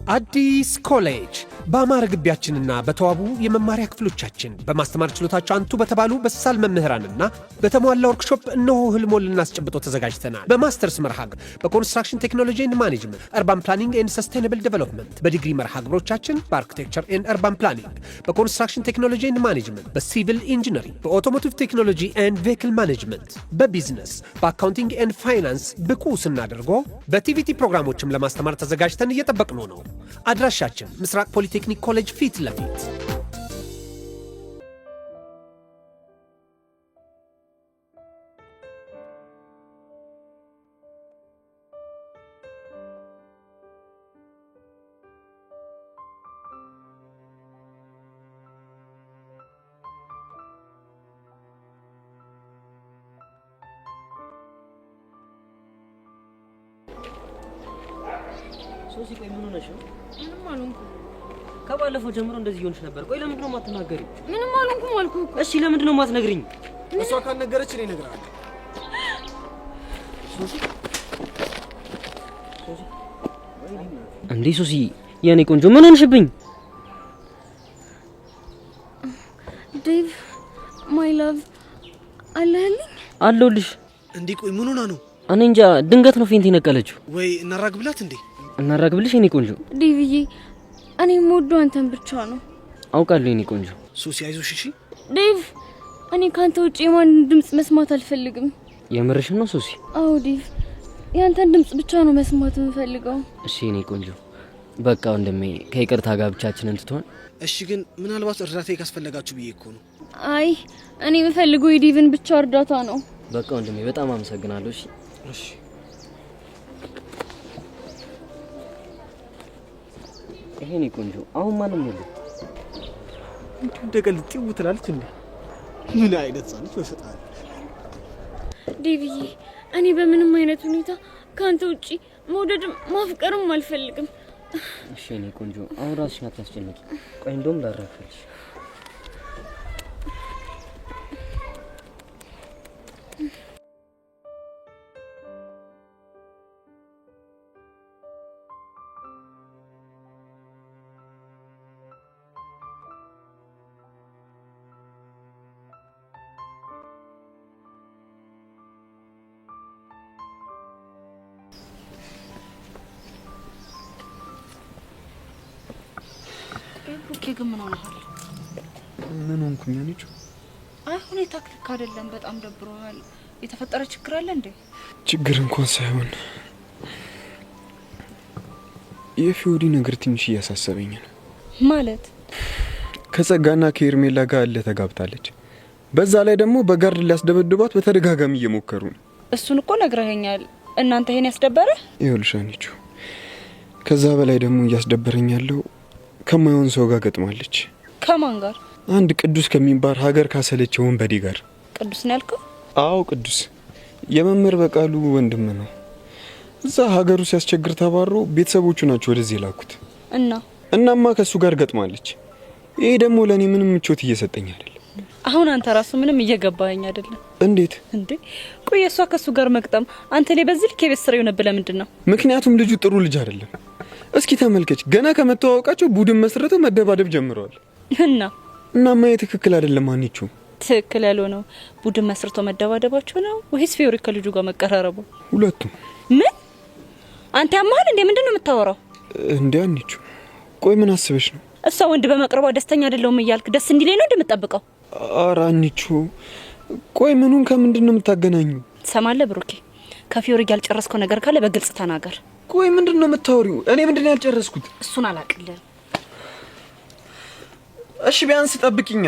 አዲስ ኮሌጅ በአማረ ግቢያችንና በተዋቡ የመማሪያ ክፍሎቻችን በማስተማር ችሎታቸው አንቱ በተባሉ በሳል መምህራንና በተሟላ ወርክሾፕ እነሆ ህልሞን ልናስጨብጦ ተዘጋጅተናል። በማስተርስ መርሃ ግብር በኮንስትራክሽን ቴክኖሎጂ ኤንድ ማኔጅመንት፣ አርባን ፕላኒንግ ኤንድ ሰስቴይነብል ዴቨሎፕመንት፣ በዲግሪ መርሃ ግብሮቻችን በአርኪቴክቸር ኤንድ አርባን ፕላኒንግ፣ በኮንስትራክሽን ቴክኖሎጂ ኤንድ ማኔጅመንት፣ በሲቪል ኢንጂነሪንግ፣ በኦቶሞቲቭ ቴክኖሎጂ ኤንድ ቬሂክል ማኔጅመንት፣ በቢዝነስ፣ በአካውንቲንግ ኤንድ ፋይናንስ ብቁ ስናደርጎ በቲቪቲ ፕሮግራሞችም ለማስተማር ተዘጋጅተን እየጠበቅነው ነው። አድራሻችን ምስራቅ ፖሊቴክኒክ ኮሌጅ ፊት ለፊት። ሶሲ ቆይ ምን ሆነሽ ነው? ምንም አልሆንኩም። ከባለፈው ጀምሮ እንደዚህ ይሆንሽ ነበር። ቆይ ለምንድን ነው የማትናገሪው? ምንም አልሆንኩም አልኩህ እኮ። እሺ ለምንድን ነው የማትነግሪኝ? እሷ ካልነገረች እኔ እነግርሃለሁ። ሶሲ እንዴ ሶሲ የኔ ቆንጆ ምን ሆነሽብኝ? ዴቭ ማይ ላቭ አለህልኝ? አለሁልሽ። እንዴ ቆይ ምን ሆና ነው? እኔ እንጃ ድንገት ነው ፌንት የነቀለችው። ወይ እናራግብላት እንዴ? እናራግብልሽ የኔ ቆንጆ? ዴቭዬ እኔ የምወደው አንተን ብቻ ነው። አውቃለሁ የኔ ቆንጆ። ሶሲ አይዞሽ እሺ። ዴቭ እኔ ካንተ ውጪ የማንን ድምጽ መስማት አልፈልግም። የምርሽን ነው ሶሲ? አዎ ዴቭ ያንተን ድምጽ ብቻ ነው መስማት የምፈልገው። እሺ የኔ ቆንጆ በቃ ወንድሜ ከይቅርታ ጋር ብቻችንን ትተን። እሺ ግን ምናልባት እርዳታ ካስፈለጋችሁ ብዬ እኮ ነው። አይ እኔ የምፈልገው የዴቭን ብቻ እርዳታ ነው። በቃ ወንድሜ በጣም አመሰግናለሁ። እሺ እሺ ይሄኔ ቆንጆ አሁን ማንም የለም። እንደቀልጥው ትላለች እንዴ? ምን አይነት ጻንት ወሰጣለ? ዴቭዬ እኔ በምንም አይነት ሁኔታ ካንተ ውጪ መውደድም ማፍቀርም አልፈልግም። እሺ የኔ ቆንጆ አሁን ራስሽን አታስጨንቂ። ቆይ እንደውም ላረፍልሽ። ግን ምን ሆነሃል? ምን ሆንኩኝ አንቺ? አይ ሁኔታ ልክ አይደለም። በጣም ደብሮኛል። የተፈጠረ ችግር አለ እንዴ? ችግር እንኳን ሳይሆን የፊዮሪ ነገር ትንሽ እያሳሰበኝ ነው። ማለት ከጸጋና ከኤርሜላ ጋር አለ ተጋብታለች። በዛ ላይ ደግሞ በጋርድ ሊያስደበድባት በተደጋጋሚ እየሞከሩ ነው። እሱን እኮ ነግረኸኛል። እናንተ ይሄን ያስደበረ? ይኸውልሽ አንቺ ከዛ በላይ ደግሞ እያስደበረኝ ያለው ከማይሆን ሰው ጋር ገጥማለች። ከማን ጋር? አንድ ቅዱስ ከሚባል ሀገር ካሰለቸው ወንበዴ ጋር። ቅዱስ ነው ያልከው? አዎ ቅዱስ የመምህር በቃሉ ወንድም ነው። እዛ ሀገሩ ሲያስቸግር ተባሮ ቤተሰቦቹ ናቸው ወደዚህ ላኩት። እናማ ከሱ ጋር ገጥማለች። ይሄ ደግሞ ለኔ ምንም ምቾት እየሰጠኝ አይደለም። አሁን አንተ ራሱ ምንም እየገባኸኝ አይደለም። እንዴት እንዴ? ቆይ እሷ ከሱ ጋር መቅጠም አንተ ላይ በዚህ ልክ የቤት ስራ ይሆነብህ ለምንድን ነው? ምክንያቱም ልጁ ጥሩ ልጅ አይደለም። እስኪ ተመልከች፣ ገና ከመተዋወቃቸው ቡድን መስርተው መደባደብ ጀምረዋል። እናማ ትክክል አይደለም። አንቺ ትክክል ያልሆነው ቡድን መስርተው መደባደባቸው ነው ወይስ ፊዮሪ ከልጁ ጋር መቀራረቡ? ሁለቱም። ምን አንተ ያማል እንዴ? ምንድነው የምታወራው እንዴ? አንቺ ቆይ ምን አስበሽ ነው? እሷ ወንድ በመቅረቧ ደስተኛ አይደለሁም እያልክ ደስ እንዲለኝ ነው እንደምትጠብቀው? ኧረ አንቺ ቆይ ምኑን ከምንድነው የምታገናኙ? ሰማለ ብሩኬ፣ ከፊዮሪ ጋር ያልጨረስከው ነገር ካለ በግልጽ ተናገር። ቆይ ምንድነው የምታወሪው? እኔ ምንድነው ያልጨረስኩት? እሱን አላቅልህ። እሺ ቢያንስ ጠብቂኛ።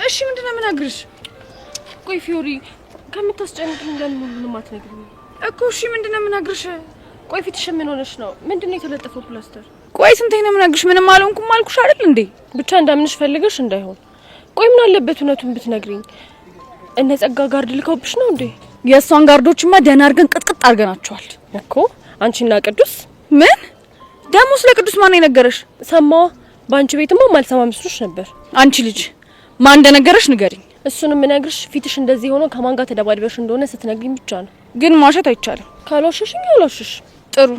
እሺ ምንድነው የምናግርሽ? ቆይ ፊዮሪ ከምታስጨንቅኝ ለምን ምንም አትነግሪኝ እኮ? እሺ ምንድነው የምናግርሽ? ቆይ ፊትሽ ምን ሆነሽ ነው? ምንድነው የተለጠፈው ፕላስተር? ቆይ ስንተኛ ነው የምናግርሽ? ምንም አልሆንኩም አልኩሽ አይደል እንዴ? ብቻ እንዳምንሽ ፈልገሽ እንዳይሆን። ቆይ ምን አለበት እውነቱን ብትነግሪኝ? እነ ጸጋ ጋርድ ልከውብሽ ነው እንዴ? የእሷን ጋርዶችማ ደህና አድርገን ቅጥቅጥ አድርገናቸዋል እኮ። አንቺና ቅዱስ? ምን ደግሞ? ስለ ቅዱስ ማን የነገረሽ? ሰማዋ ባንቺ ቤትማ ማልሰማ መስሎሽ ነበር። አንቺ ልጅ ማን እንደነገረሽ ንገሪኝ። እሱንም ምነግርሽ ፊትሽ እንደዚህ ሆኖ ከማን ጋር ተደባድበሽ እንደሆነ ስትነግሪኝ ብቻ ነው። ግን ማሸት አይቻልም። ካልዋሸሽኝ አልዋሽሽ። ጥሩ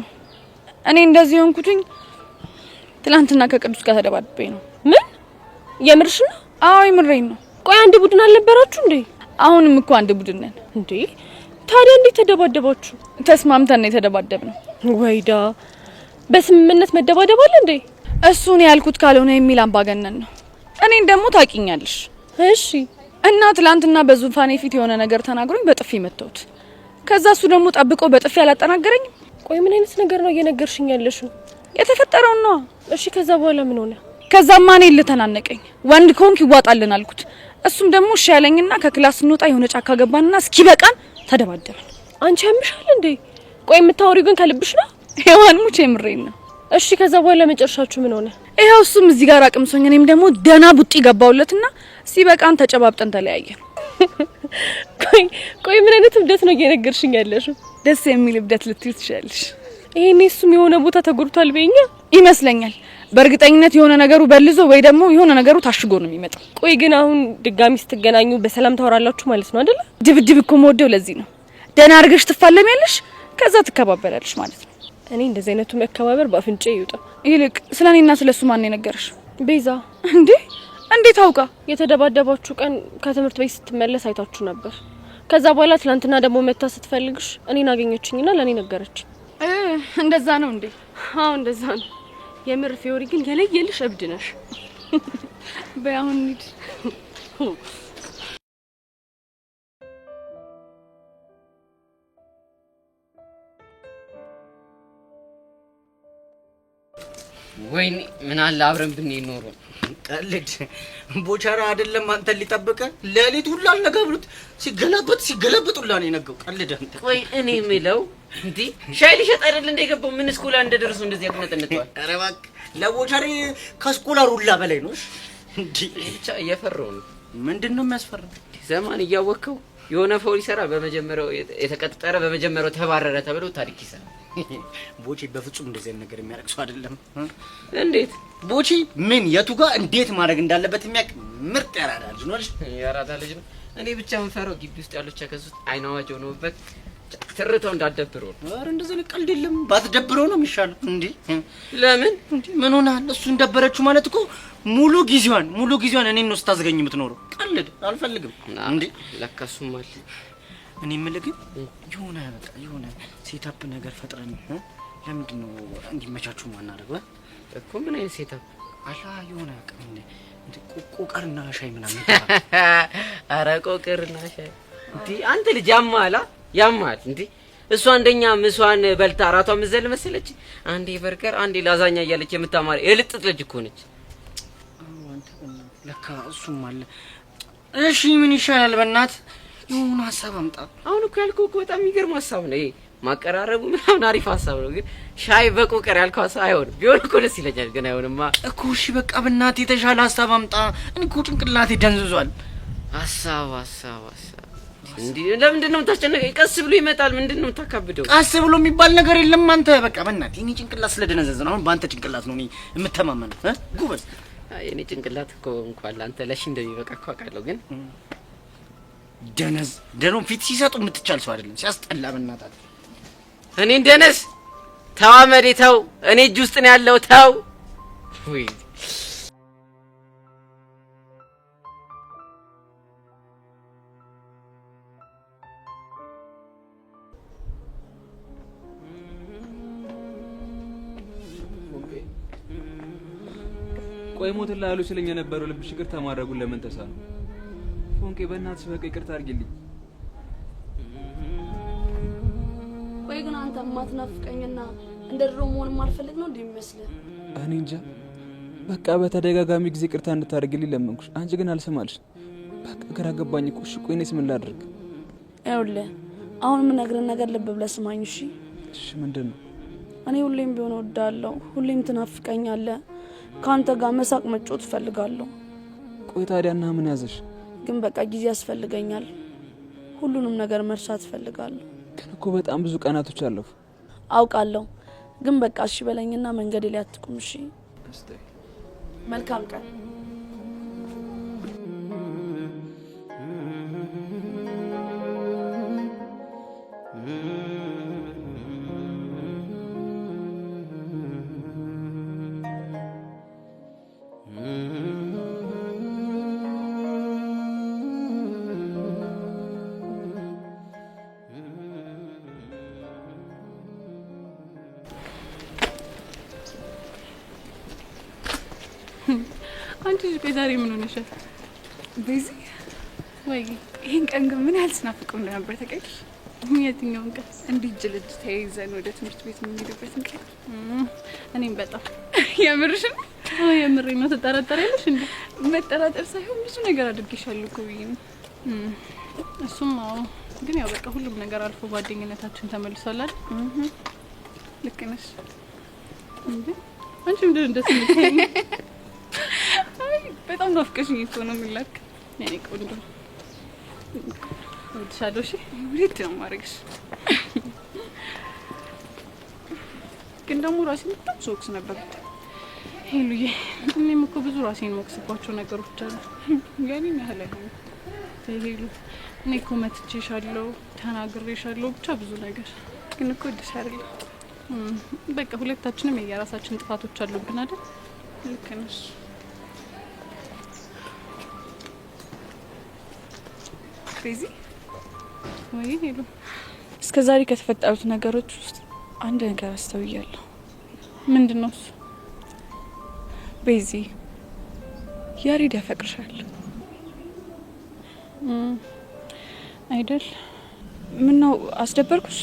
እኔ እንደዚህ ሆንኩትኝ ትላንትና ከቅዱስ ጋር ተደባድቤ ነው። ምን? የምርሽ ነው? አዎ የምሬን ነው። ቆይ አንድ ቡድን አልነበራችሁ እንዴ? አሁንም እኮ አንድ ቡድን ነን እንዴ። ታዲያ እንዴት ተደባደባችሁ? ተስማምተን ነው የተደባደብነው። ወይዳ በስምምነት መደባደብ አለ እንዴ? እሱን ያልኩት ካልሆነ የሚል አምባገነን ነው። እኔን ደግሞ ታቂኛለሽ። እሺ እና ትላንትና በዙፋኔ ፊት የሆነ ነገር ተናግሮኝ በጥፊ መተውት። ከዛ እሱ ደግሞ ጠብቆ በጥፊ አላጠናገረኝም። ቆይ ምን አይነት ነገር ነው እየነገርሽኝ ያለሽው? የተፈጠረው ነው። እሺ ከዛ በኋላ ምን ሆነ? ከዛማ እኔን ልተናነቀኝ ወንድ ኮንክ ይዋጣልን አልኩት። እሱም ደግሞ እሺ ያለኝና ከክላስ እንወጣ የሆነ ጫካ ገባንና እስኪ በቃን ተደባደብን። አንቺ ያምሻል እንዴ? ቆይ የምታወሪው ግን ከልብሽ ነው? ሔዋን ሙቼ የምሬን ነው። እሺ ከዛ በኋላ መጨረሻችሁ ምን ሆነ? ይሄው እሱም እዚህ ጋር አቅምሶኝ እኔም ደግሞ ደና ቡጢ ገባውለትና ሲበቃን ተጨባብጠን ተለያየን። ቆይ ምን አይነት እብደት ነው እየነገርሽኝ ያለሽው? ደስ የሚል እብደት ልትዩ ትችላለሽ። ይሄኔ እሱም የሆነ ቦታ ተጎድቷል በእኛ ይመስለኛል። በእርግጠኝነት የሆነ ነገሩ በልዞ ወይ ደግሞ የሆነ ነገሩ ታሽጎ ነው የሚመጣው። ቆይ ግን አሁን ድጋሚ ስትገናኙ በሰላም ታወራላችሁ ማለት ነው አይደል? ድብድብ እኮ መወደው ለዚህ ነው። ደና አድርገሽ ትፋለሚያለሽ፣ ከዛ ትከባበላለሽ ማለት ነው። እኔ እንደዚህ አይነቱ መከባበር በአፍንጬ ይውጣ። ይልቅ ስለኔና ስለሱ ማን የነገረሽ? ቤዛ። እንዴ እንዴት አውቃ? የተደባደባችሁ ቀን ከትምህርት ቤት ስትመለስ አይታችሁ ነበር። ከዛ በኋላ ትላንትና ደግሞ መታ ስትፈልግሽ እኔን አገኘችኝና ለኔ ነገረች። እንደዛ ነው እንዴ? አዎ እንደዛ ነው። የምር ፊዮሪ ግን የለየልሽ እብድ ነሽ። በአሁን እንሂድ። ወይኔ ምን አለ አብረን ብንሄድ ኖሮ። ቀልድ ቦቻራ አይደለም አንተ ሊጠብቀ ለሊት ሁሉ አልነጋብሩት ሲገለበጥ ሁሉ ነው የነገው። ቀልድ አንተ። ቆይ እኔ የምለው እንዴ ሻይ ሊሸጥ አይደል እንደ ገባው ምን ስኩላ እንደደረሱ እንደዚህ ያቅነጠነጠዋል? ኧረ እባክህ ለቦቻሪ ከስኩላ ሩላ በላይ ነው እንዴ። ብቻ እየፈራው ነው። ምንድነው የሚያስፈራው? ዘማን እያወቀው የሆነ ፎል ይሰራ በመጀመሪያው የተቀጠረ በመጀመሪያው ተባረረ ተብሎ ታሪክ ይሰራ። ቦቼ በፍጹም እንደዚህ ነገር የሚያደርግ ሰው አይደለም። እንዴት ቦቼ ምን የቱ ጋር እንዴት ማድረግ እንዳለበት የሚያውቅ ምርጥ ያራዳ ልጅ ነው። ያራዳ ልጅ ነው። እኔ ብቻ የምፈራው ግቢ ውስጥ ያሉት ቸከሱት አይናዋጅ ሆነውበት ትርተው እንዳደብረው ነው። ኧረ እንደዚህ ነው ቀልድ የለም። ባትደብረው ነው የሚሻለው እንዴ። ለምን እንዴ ምን ሆነ? እሱን ደበረችው ማለት እኮ ሙሉ ጊዜዋን እኔን ነው ስታዘገኝ የምትኖረው። ቀልድ አልፈልግም እንዴ። ለካሱም አለ። እኔ የምልህ ግን የሆነ ሴታፕ ነገር ፈጥረን ለምንድን ነው እንዲመቻቹ ማናደርገው እኮ? ምን አይነት ሴታፕ አላ? የሆነ ቆቀርና ሻይ ምናምን። ኧረ ቆቀርና ሻይ እንዴ! አንተ ልጅ ያማል እንዴ! እሷ አንደኛ ምሷን በልታ አራቷ ምዘል መሰለች። አንዴ በርገር አንዴ ላዛኛ እያለች የምታማር የልጥጥ ልጅ እኮ ነች። ለካ እሱም አለ። እሺ ምን ይሻላል? በእናት የሆነ ሀሳብ አምጣ። አሁን እኮ ያልከው እኮ በጣም የሚገርም ሀሳብ ነው። ይሄ ማቀራረቡ ምናምን አሪፍ ሀሳብ ነው። ግን ሻይ በቆቀር ያልከው ሀሳብ አይሆንም። ቢሆን እኮ ደስ ይለኛል፣ ግን አይሆንማ እኮ። እሺ በቃ በእናት የተሻለ ሀሳብ አምጣ። እኔ እኮ ጭንቅላቴ ደንዝዟል። ሀሳብ እንዴ! ለምንድን ነው የምታስጨነቀኝ? ቀስ ብሎ ይመጣል። ምንድን ነው የምታካብደው? ቀስ ብሎ የሚባል ነገር የለም አንተ። በቃ በእናት እኔ ጭንቅላት ስለደነዘዘ ነው። አሁን በአንተ ጭንቅላት ነው እኔ የምተማመነው። ጉበዝ የኔ ጭንቅላት እኮ እንኳን ለአንተ ለሺ እንደሚበቃ እኮ አውቃለሁ። ግን ደኖ ፊት ሲሰጡ የምትቻል ሰው አይደለም። ሲያስጠላ በእናታት እኔ እንደነስ ተዋመዴ ተው። እኔ እጅ ውስጥ ነው ያለው ተው። ወይ ቆይ ሞት ላይ ያሉ ስለኛ የነበረው ልብሽ ይቅርታ ማድረጉን ለምን ተሳነው? ፎንቄ በእናትሽ በቃ ይቅርታ አድርጊልኝ። ቆይ ግን አንተ ማትናፍቀኝና እንደ ድሮ መሆን ማልፈልግ ነው እንደሚመስልህ? እኔ እንጃ። በቃ በተደጋጋሚ ጊዜ ይቅርታ እንድታደርጊልኝ ለመንኩሽ፣ አንቺ ግን አልሰማልሽ። በቃ ግራ ገባኝ እኮ። እሺ ቆይ እኔስ ምን ላድርግ? ይኸውልህ አሁን የምነግርህ ነገር ልብ ብለህ ስማኝ እሺ? እሺ ምንድን ነው? እኔ ሁሌም ቢሆን እወዳለሁ፣ ሁሌም ትናፍቀኛለህ። ካንተ ጋር መሳቅ መጫወት እፈልጋለሁ። ቆይ ታዲያና ምን ያዘሽ? ግን በቃ ጊዜ ያስፈልገኛል። ሁሉንም ነገር መርሳት እፈልጋለሁ። ግን እኮ በጣም ብዙ ቀናቶች አለፉ። አውቃለሁ፣ ግን በቃ እሺ በለኝና መንገዴ ላይ አትቁም እሺ? መልካም ቀን። አንቺ ልጅ ዛሬ ምን ሆነሻል? በዚህ ወይ ይሄን ቀን ግን ምን ያህል ስናፍቀው እንደነበር ታውቂያለሽ? የትኛውን ቀን? እንዲህ እጅ ለእጅ ተያይዘን ወደ ትምህርት ቤት የምንሄድበትን ቀን። እኔም በጣም የምርሽን? አዎ የምሬን ነው። ትጠራጠሪያለሽ እንዴ? መጠራጠር ሳይሆን ብዙ ነገር አድርጌሻለሁ እኮ ብዬሽ ነው። እሱም አዎ፣ ግን ያው በቃ ሁሉም ነገር አልፎ ጓደኝነታችን ተመልሷል አይደል? ልክ ነሽ እንዴ? አንቺ ምንድን ነው እንደዚህ የምትይኝ? በጣም ናፍቀሽኝ እኮ ነው የሚላክ። የኔ ቆንጆ እወድሻለሁ። እሺ ወዴት ነው የማደርግሽ? ግን ደግሞ ራሴን በጣም ሶክስ ነበር ሄሉዬ። እኔም እኮ ብዙ ራሴን የምወቅስባቸው ነገሮች አሉ። ያኔን ያህል አይሆንም ሄሉ። እኔ እኮ መትቼሻለሁ፣ ተናግሬሻለሁ፣ ብቻ ብዙ ነገር። ግን እኮ እድሽ አይደለም። በቃ ሁለታችንም የየራሳችን ጥፋቶች አሉብን አይደል? ልክ ነሽ። ቤዚ ወይ ሄሉ፣ እስከ ዛሬ ከተፈጠሩት ነገሮች ውስጥ አንድ ነገር አስተውያለሁ። ምንድን ነው እሱ? ቤዚ ያሬድ ያፈቅርሻል አይደል? ምን ነው አስደበርኩሽ?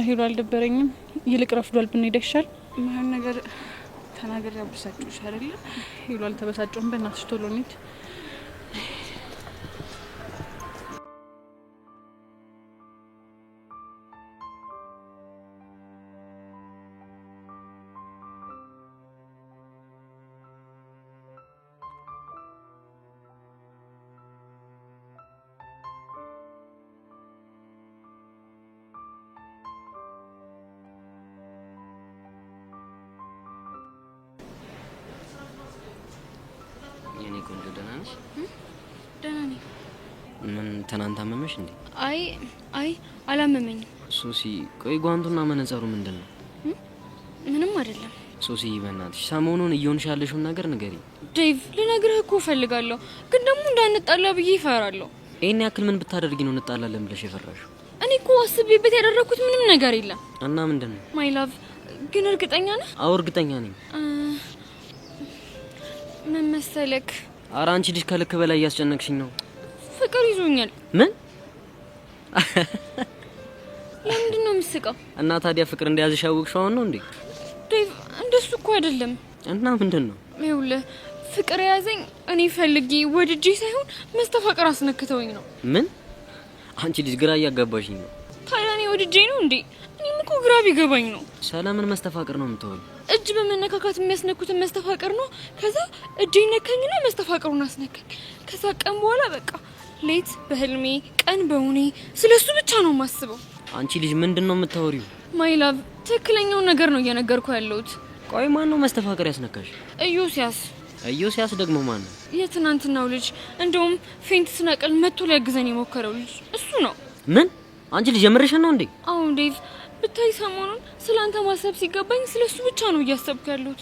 ሄሉ አልደበረኝም። ይልቅ ረፍዷል፣ ብንሄድ ይሻል። ማን ነገር ተናገር ያበሳጭሽ አይደል? ሄሉ አልተበሳጨውም። በእናትሽ ቶሎ እንሂድ። የኔ ቆንጆ ደህና ነሽ? ደህና ነኝ። ምን ትናንት አመመሽ እንዴ? አይ አላመመኝም። ሶሲ ቆይ ጓንቱና መነጸሩ ምንድን ነው? ምንም አይደለም። ሶሲ በእናትሽ ሰሞኑን እየሆንሽ ያለሽውን ነገር ንገሪ። ዴቭ ልነግርህ እኮ እፈልጋለሁ፣ ግን ደግሞ እንዳንጣላ ብዬ ይፈራለሁ። ይሄን ያክል ምን ብታደርጊ ነው እንጣላለን ብለሽ የፈራሽው? እኔ እኮ አስቤበት ያደረኩት ምንም ነገር የለም። እና ምንድን ነው? ማይ ላቭ ግን እርግጠኛ ነህ? አዎ እርግጠኛ ነኝ። ምን መሰለክ? ኧረ አንቺ ልጅ ከልክ በላይ እያስጨነቅሽኝ ነው። ፍቅር ይዞኛል። ምን? ለምንድን ነው የምትስቀው? እና ታዲያ ፍቅር እንደያዝሽ ያወቅሽው አሁን ነው እንዴ? ዴቭ እንደሱ እኮ አይደለም። እና ምንድን ነው? ይኸውልህ ፍቅር የያዘኝ እኔ ፈልጌ ወድጄ ሳይሆን መስተፋቅር አስነክተውኝ ነው። ምን? አንቺ ልጅ ግራ እያጋባሽኝ ነው። ታዲያ እኔ ወድጄ ነው እንዴ? እኔም እኮ ግራ ቢገባኝ ነው። ሰላምን መስተፋቅር ነው የምትወል? እጅ በመነካካት የሚያስነኩትን መስተፋቅር ነው። ከዛ እጄ ነካኝና መስተፋቅሩን አስነካኝ። ከዛ ቀን በኋላ በቃ ሌት በህልሜ ቀን በውኔ ስለሱ ብቻ ነው የማስበው። አንቺ ልጅ ምንድን ነው የምታወሪው? ማይ ላቭ ትክክለኛውን ነገር ነው እየነገርኩ ያለሁት። ቆይ ማን ነው መስተፋቅር ያስነካሽ? ኢዮስያስ። ኢዮስያስ ደግሞ ማን ነው? የትናንትናው ልጅ እንደውም ፌንት ስነቅል መጥቶ ሊያግዘን የሞከረው ልጅ እሱ ነው። ምን? አንቺ ልጅ የምርሽን ነው እንዴ? አዎ ዴቭ፣ ብታይ ሰሞኑን ስላንተ ማሰብ ሲገባኝ ስለሱ ብቻ ነው እያሰብኩ ያለሁት።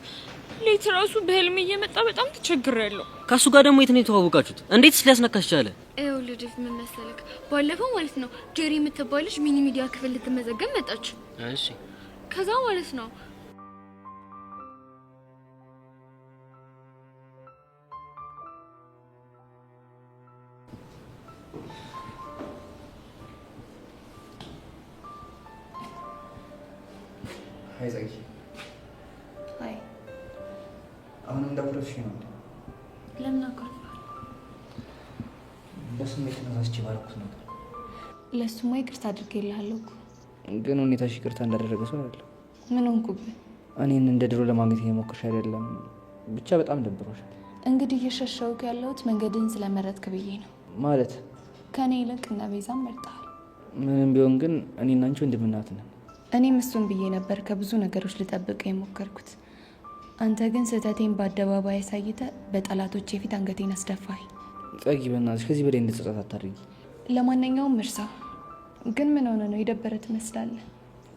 ሌት ራሱ በህልሜ እየመጣ በጣም ተቸግሬያለሁ። ከሱ ጋር ደግሞ የት ነው የተዋወቃችሁት? እንዴትስ ሊያስነካሽ ቻለ? ይኸውልህ ዴቭ ምን መሰለክ፣ ባለፈው ማለት ነው ጄሪ የምትባል ልጅ ሚኒ ሚዲያ ክፍል ልትመዘገብ መጣች። እሺ። ከዛ ማለት ነው ሀይ ጸጊ። አይ አሁን እንደወረድሽ ነው? ለምን አቆርጣለሁ? በስሜት ተነሳስቼ ባልኩት ነገር ለሱማ ይቅርታ አድርጌልሃለሁ እኮ። ግን ሁኔታሽ ይቅርታ እንዳደረገ ሰው አይደለም። ምን ሆንኩብህ? እኔን እንደ ድሮ ለማግኘት እየሞከርሽ አይደለም። ብቻ በጣም ደብሮሻል። እንግዲህ እየሸሸሁህ ያለሁት መንገድህን ስለመረጥክ ብዬ ነው። ማለት ከኔ ይልቅ እነ ቤዛን መርጠሃል። ምንም ቢሆን ግን እኔና አንቺ ወንድምና እህት ነን። እኔም እሱን ብዬ ነበር ከብዙ ነገሮች ልጠብቅ የሞከርኩት። አንተ ግን ስህተቴን በአደባባይ አሳይተ በጠላቶቼ ፊት አንገቴን አስደፋኝ። ጸጊ በእናትሽ ከዚህ በላይ እንድትጸጸት አታድርጊ። ለማንኛውም እርሳ። ግን ምን ሆነ ነው የደበረ ትመስላለህ?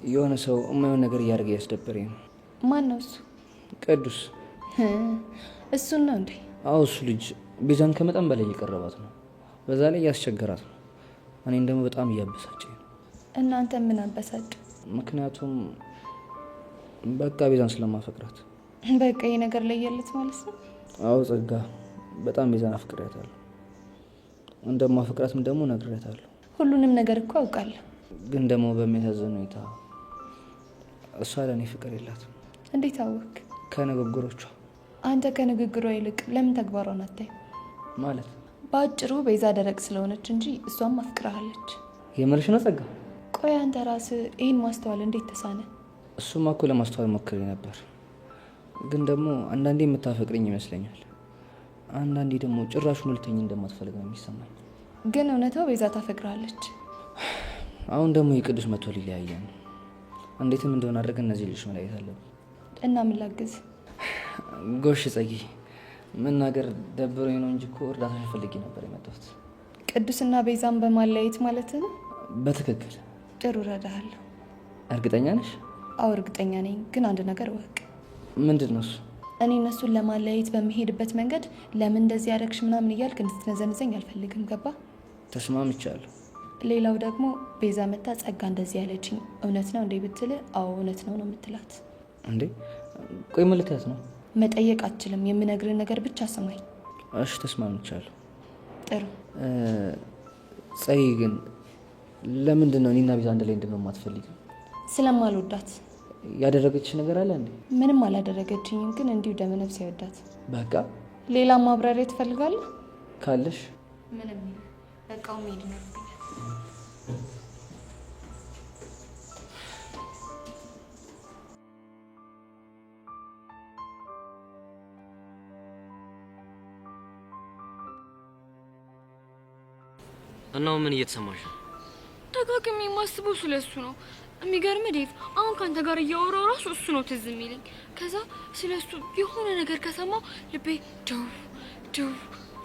የሆነ ሰው የማይሆን ነገር እያደረገ ያስደበረኝ ነው። ማን ነው እሱ? ቅዱስ። እሱን ነው እንዴ? አዎ እሱ ልጅ ቤዛን ከመጠን በላይ እየቀረባት ነው። በዛ ላይ እያስቸገራት ነው። እኔን ደግሞ በጣም እያበሳጨኝ ነው። እናንተ ምን አበሳጭ? ምክንያቱም በቃ ቤዛን ስለማፈቅራት። በቃ ይሄ ነገር ለየለት ማለት ነው? አዎ ጸጋ፣ በጣም ቤዛን አፍቅሬያታለሁ። እንደማፈቅራትም ደግሞ ነግሬያታለሁ። ሁሉንም ነገር እኮ አውቃለሁ። ግን ደግሞ በሚያሳዝን ሁኔታ እሷ ለእኔ ፍቅር የላትም። እንዴት አወቅ? ከንግግሮቿ። አንተ ከንግግሯ ይልቅ ለምን ተግባሯን አታይም? ማለት በአጭሩ ቤዛ ደረቅ ስለሆነች እንጂ እሷም አፍቅራሃለች። የምርሽ ነው ጸጋ? ቆይ አንተ ራስህ ይህን ማስተዋል እንዴት ተሳነ? እሱማ እኮ ለማስተዋል ሞክሬ ነበር። ግን ደግሞ አንዳንዴ የምታፈቅርኝ ይመስለኛል፣ አንዳንዴ ደግሞ ጭራሹን ልተኝ እንደማትፈልግ ነው የሚሰማኝ። ግን እውነታው ቤዛ ታፈቅራለች። አሁን ደግሞ የቅዱስ መቶ ሊለያየ ነው። እንዴትም እንደሆነ አድርገን እነዚህ ልጆች መለያየት አለብን። እና ምን ላግዝ? ጎሽ ጸጊ፣ መናገር ደብሮኝ ነው እንጂ እኮ እርዳታ ፈልጌ ነበር የመጣሁት። ቅዱስና ቤዛን በማለያየት ማለት ነው? በትክክል። ጥሩ እረዳሃለሁ። እርግጠኛ ነሽ? አዎ እርግጠኛ ነኝ። ግን አንድ ነገር እወቅ። ምንድን ነው እሱ? እኔ እነሱን ለማለያየት በሚሄድበት መንገድ ለምን እንደዚህ ያደረግሽ ምናምን እያልክ እንድትነዘንዘኝ አልፈልግም። ገባ? ተስማምቻለሁ። ሌላው ደግሞ ቤዛ መታ ጸጋ እንደዚህ ያለችኝ እውነት ነው እንዴ ብትል፣ አዎ እውነት ነው ነው የምትላት። እንዴ ቆይ ምን ልትያት ነው? መጠየቅ አትችልም። የምነግርህ ነገር ብቻ ስማኝ። እሺ ተስማምቻለሁ። ጥሩ። ጸጊ ግን ለምንድን ነው እኔና ቤዛ አንድ ላይ እንድንሆን የማትፈልጊው? ስለማልወዳት። ያደረገች ነገር አለ እንዴ? ምንም አላደረገችኝም፣ ግን እንዲሁ ደመነፍስ አይወዳት። በቃ ሌላ ማብራሪያ ትፈልጋለህ? ካለሽ። ምንም በቃው ሜድ ነው። እናው ምን እየተሰማሽ ነው? ደጋግሜ የማስበው ስለሱ ነው። የሚገርም ዴቭ፣ አሁን ካንተ ጋር እያወራው ራሱ እሱ ነው ትዝ የሚለኝ። ከዛ ስለሱ የሆነ ነገር ከሰማው ልቤ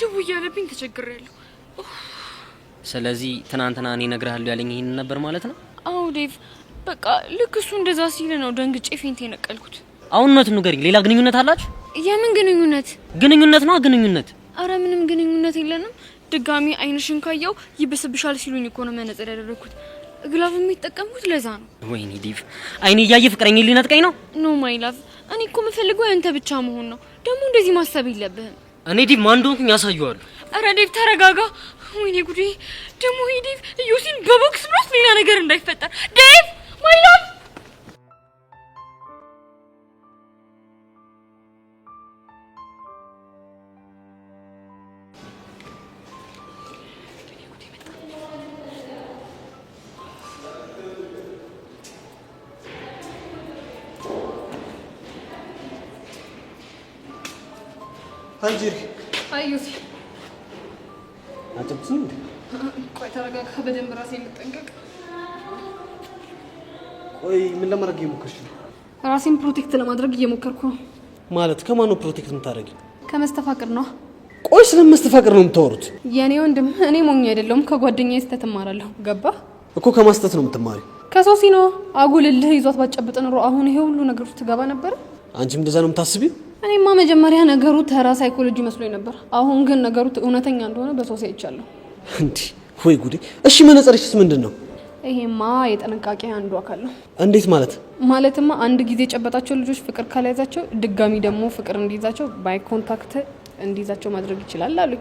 ድው እያለብኝ ተቸግሬያለሁ። ስለዚህ ትናንትና እኔ እነግርሃለሁ ያለኝ ይሄን ነበር ማለት ነው? አዎ ዴቭ፣ በቃ ልክ እሱ እንደዛ ሲል ነው ደንግጬ ፌንት የነቀልኩት። አሁን እውነቱን ንገሪኝ። ሌላ ግንኙነት አላችሁ? የምን ግንኙነት? ግንኙነት ነው ግንኙነት። አረ ምንም ግንኙነት የለንም። ድጋሚ አይንሽን ካየው ይብስብሻል ሲሉኝ እኮ ነው መነጽር ያደረኩት። ግላቭ የሚጠቀሙት ለዛ ነው። ወይኔ ዴቭ፣ አይኔ እያየ ፍቅረኛ ሊነጥቀኝ ነው። ኖ ማይ ላቭ፣ እኔ እኮ የምፈልገው ያንተ ብቻ መሆን ነው። ደግሞ እንደዚህ ማሰብ የለብህም። እኔ ዴቭ ማን እንደሆንኩኝ ያሳየዋለሁ። አረ ዴቭ ተረጋጋ። ወይኔ ጉዴ! ደግሞ ይሄ ዴቭ እዩሲን በቦክስ ብሎት ሌላ ነገር እንዳይፈጠር። ዴቭ ማይ ላቭ አንጂሪ አዩሲ አጥብኝ እንዴ? ቆይ ተረጋጋ፣ በደንብ ራሴን ልጠንቀቅ። ቆይ ምን ለማድረግ እየሞከርሽ ነው? ራሴን ፕሮቴክት ለማድረግ እየሞከርኩ ነው። ማለት ከማን ነው ፕሮቴክት የምታደርጊ? ከመስተፋቅር ነው። ቆይ ስለመስተፋቅር ነው የምታወሩት? የኔ ወንድም፣ እኔ ሞኝ አይደለሁም። ከጓደኛዬ ስህተት እማራለሁ። ገባ እኮ ከማስተት ነው የምትማሪ? ከሶሲ ነው። አጉልልህ ይዟት ባጨብጥ ኑሮ አሁን ይሄ ሁሉ ነገር ውስጥ ትገባ ነበር። አንቺም እንደዛ ነው የምታስቢው? እኔማ መጀመሪያ ነገሩ ተራ ሳይኮሎጂ መስሎኝ ነበር። አሁን ግን ነገሩ እውነተኛ እንደሆነ በሶሲ አይቻለሁ። እንዴ ወይ ጉዴ! እሺ መነጽርሽስ ምንድን ነው? ይሄማ የጥንቃቄ አንዱ አካል ነው። እንዴት ማለት? ማለትማ አንድ ጊዜ የጨበጣቸው ልጆች ፍቅር ካልያዛቸው ድጋሚ ደግሞ ፍቅር እንዲይዛቸው ባይ ኮንታክት እንዲይዛቸው ማድረግ ይችላል አሉ።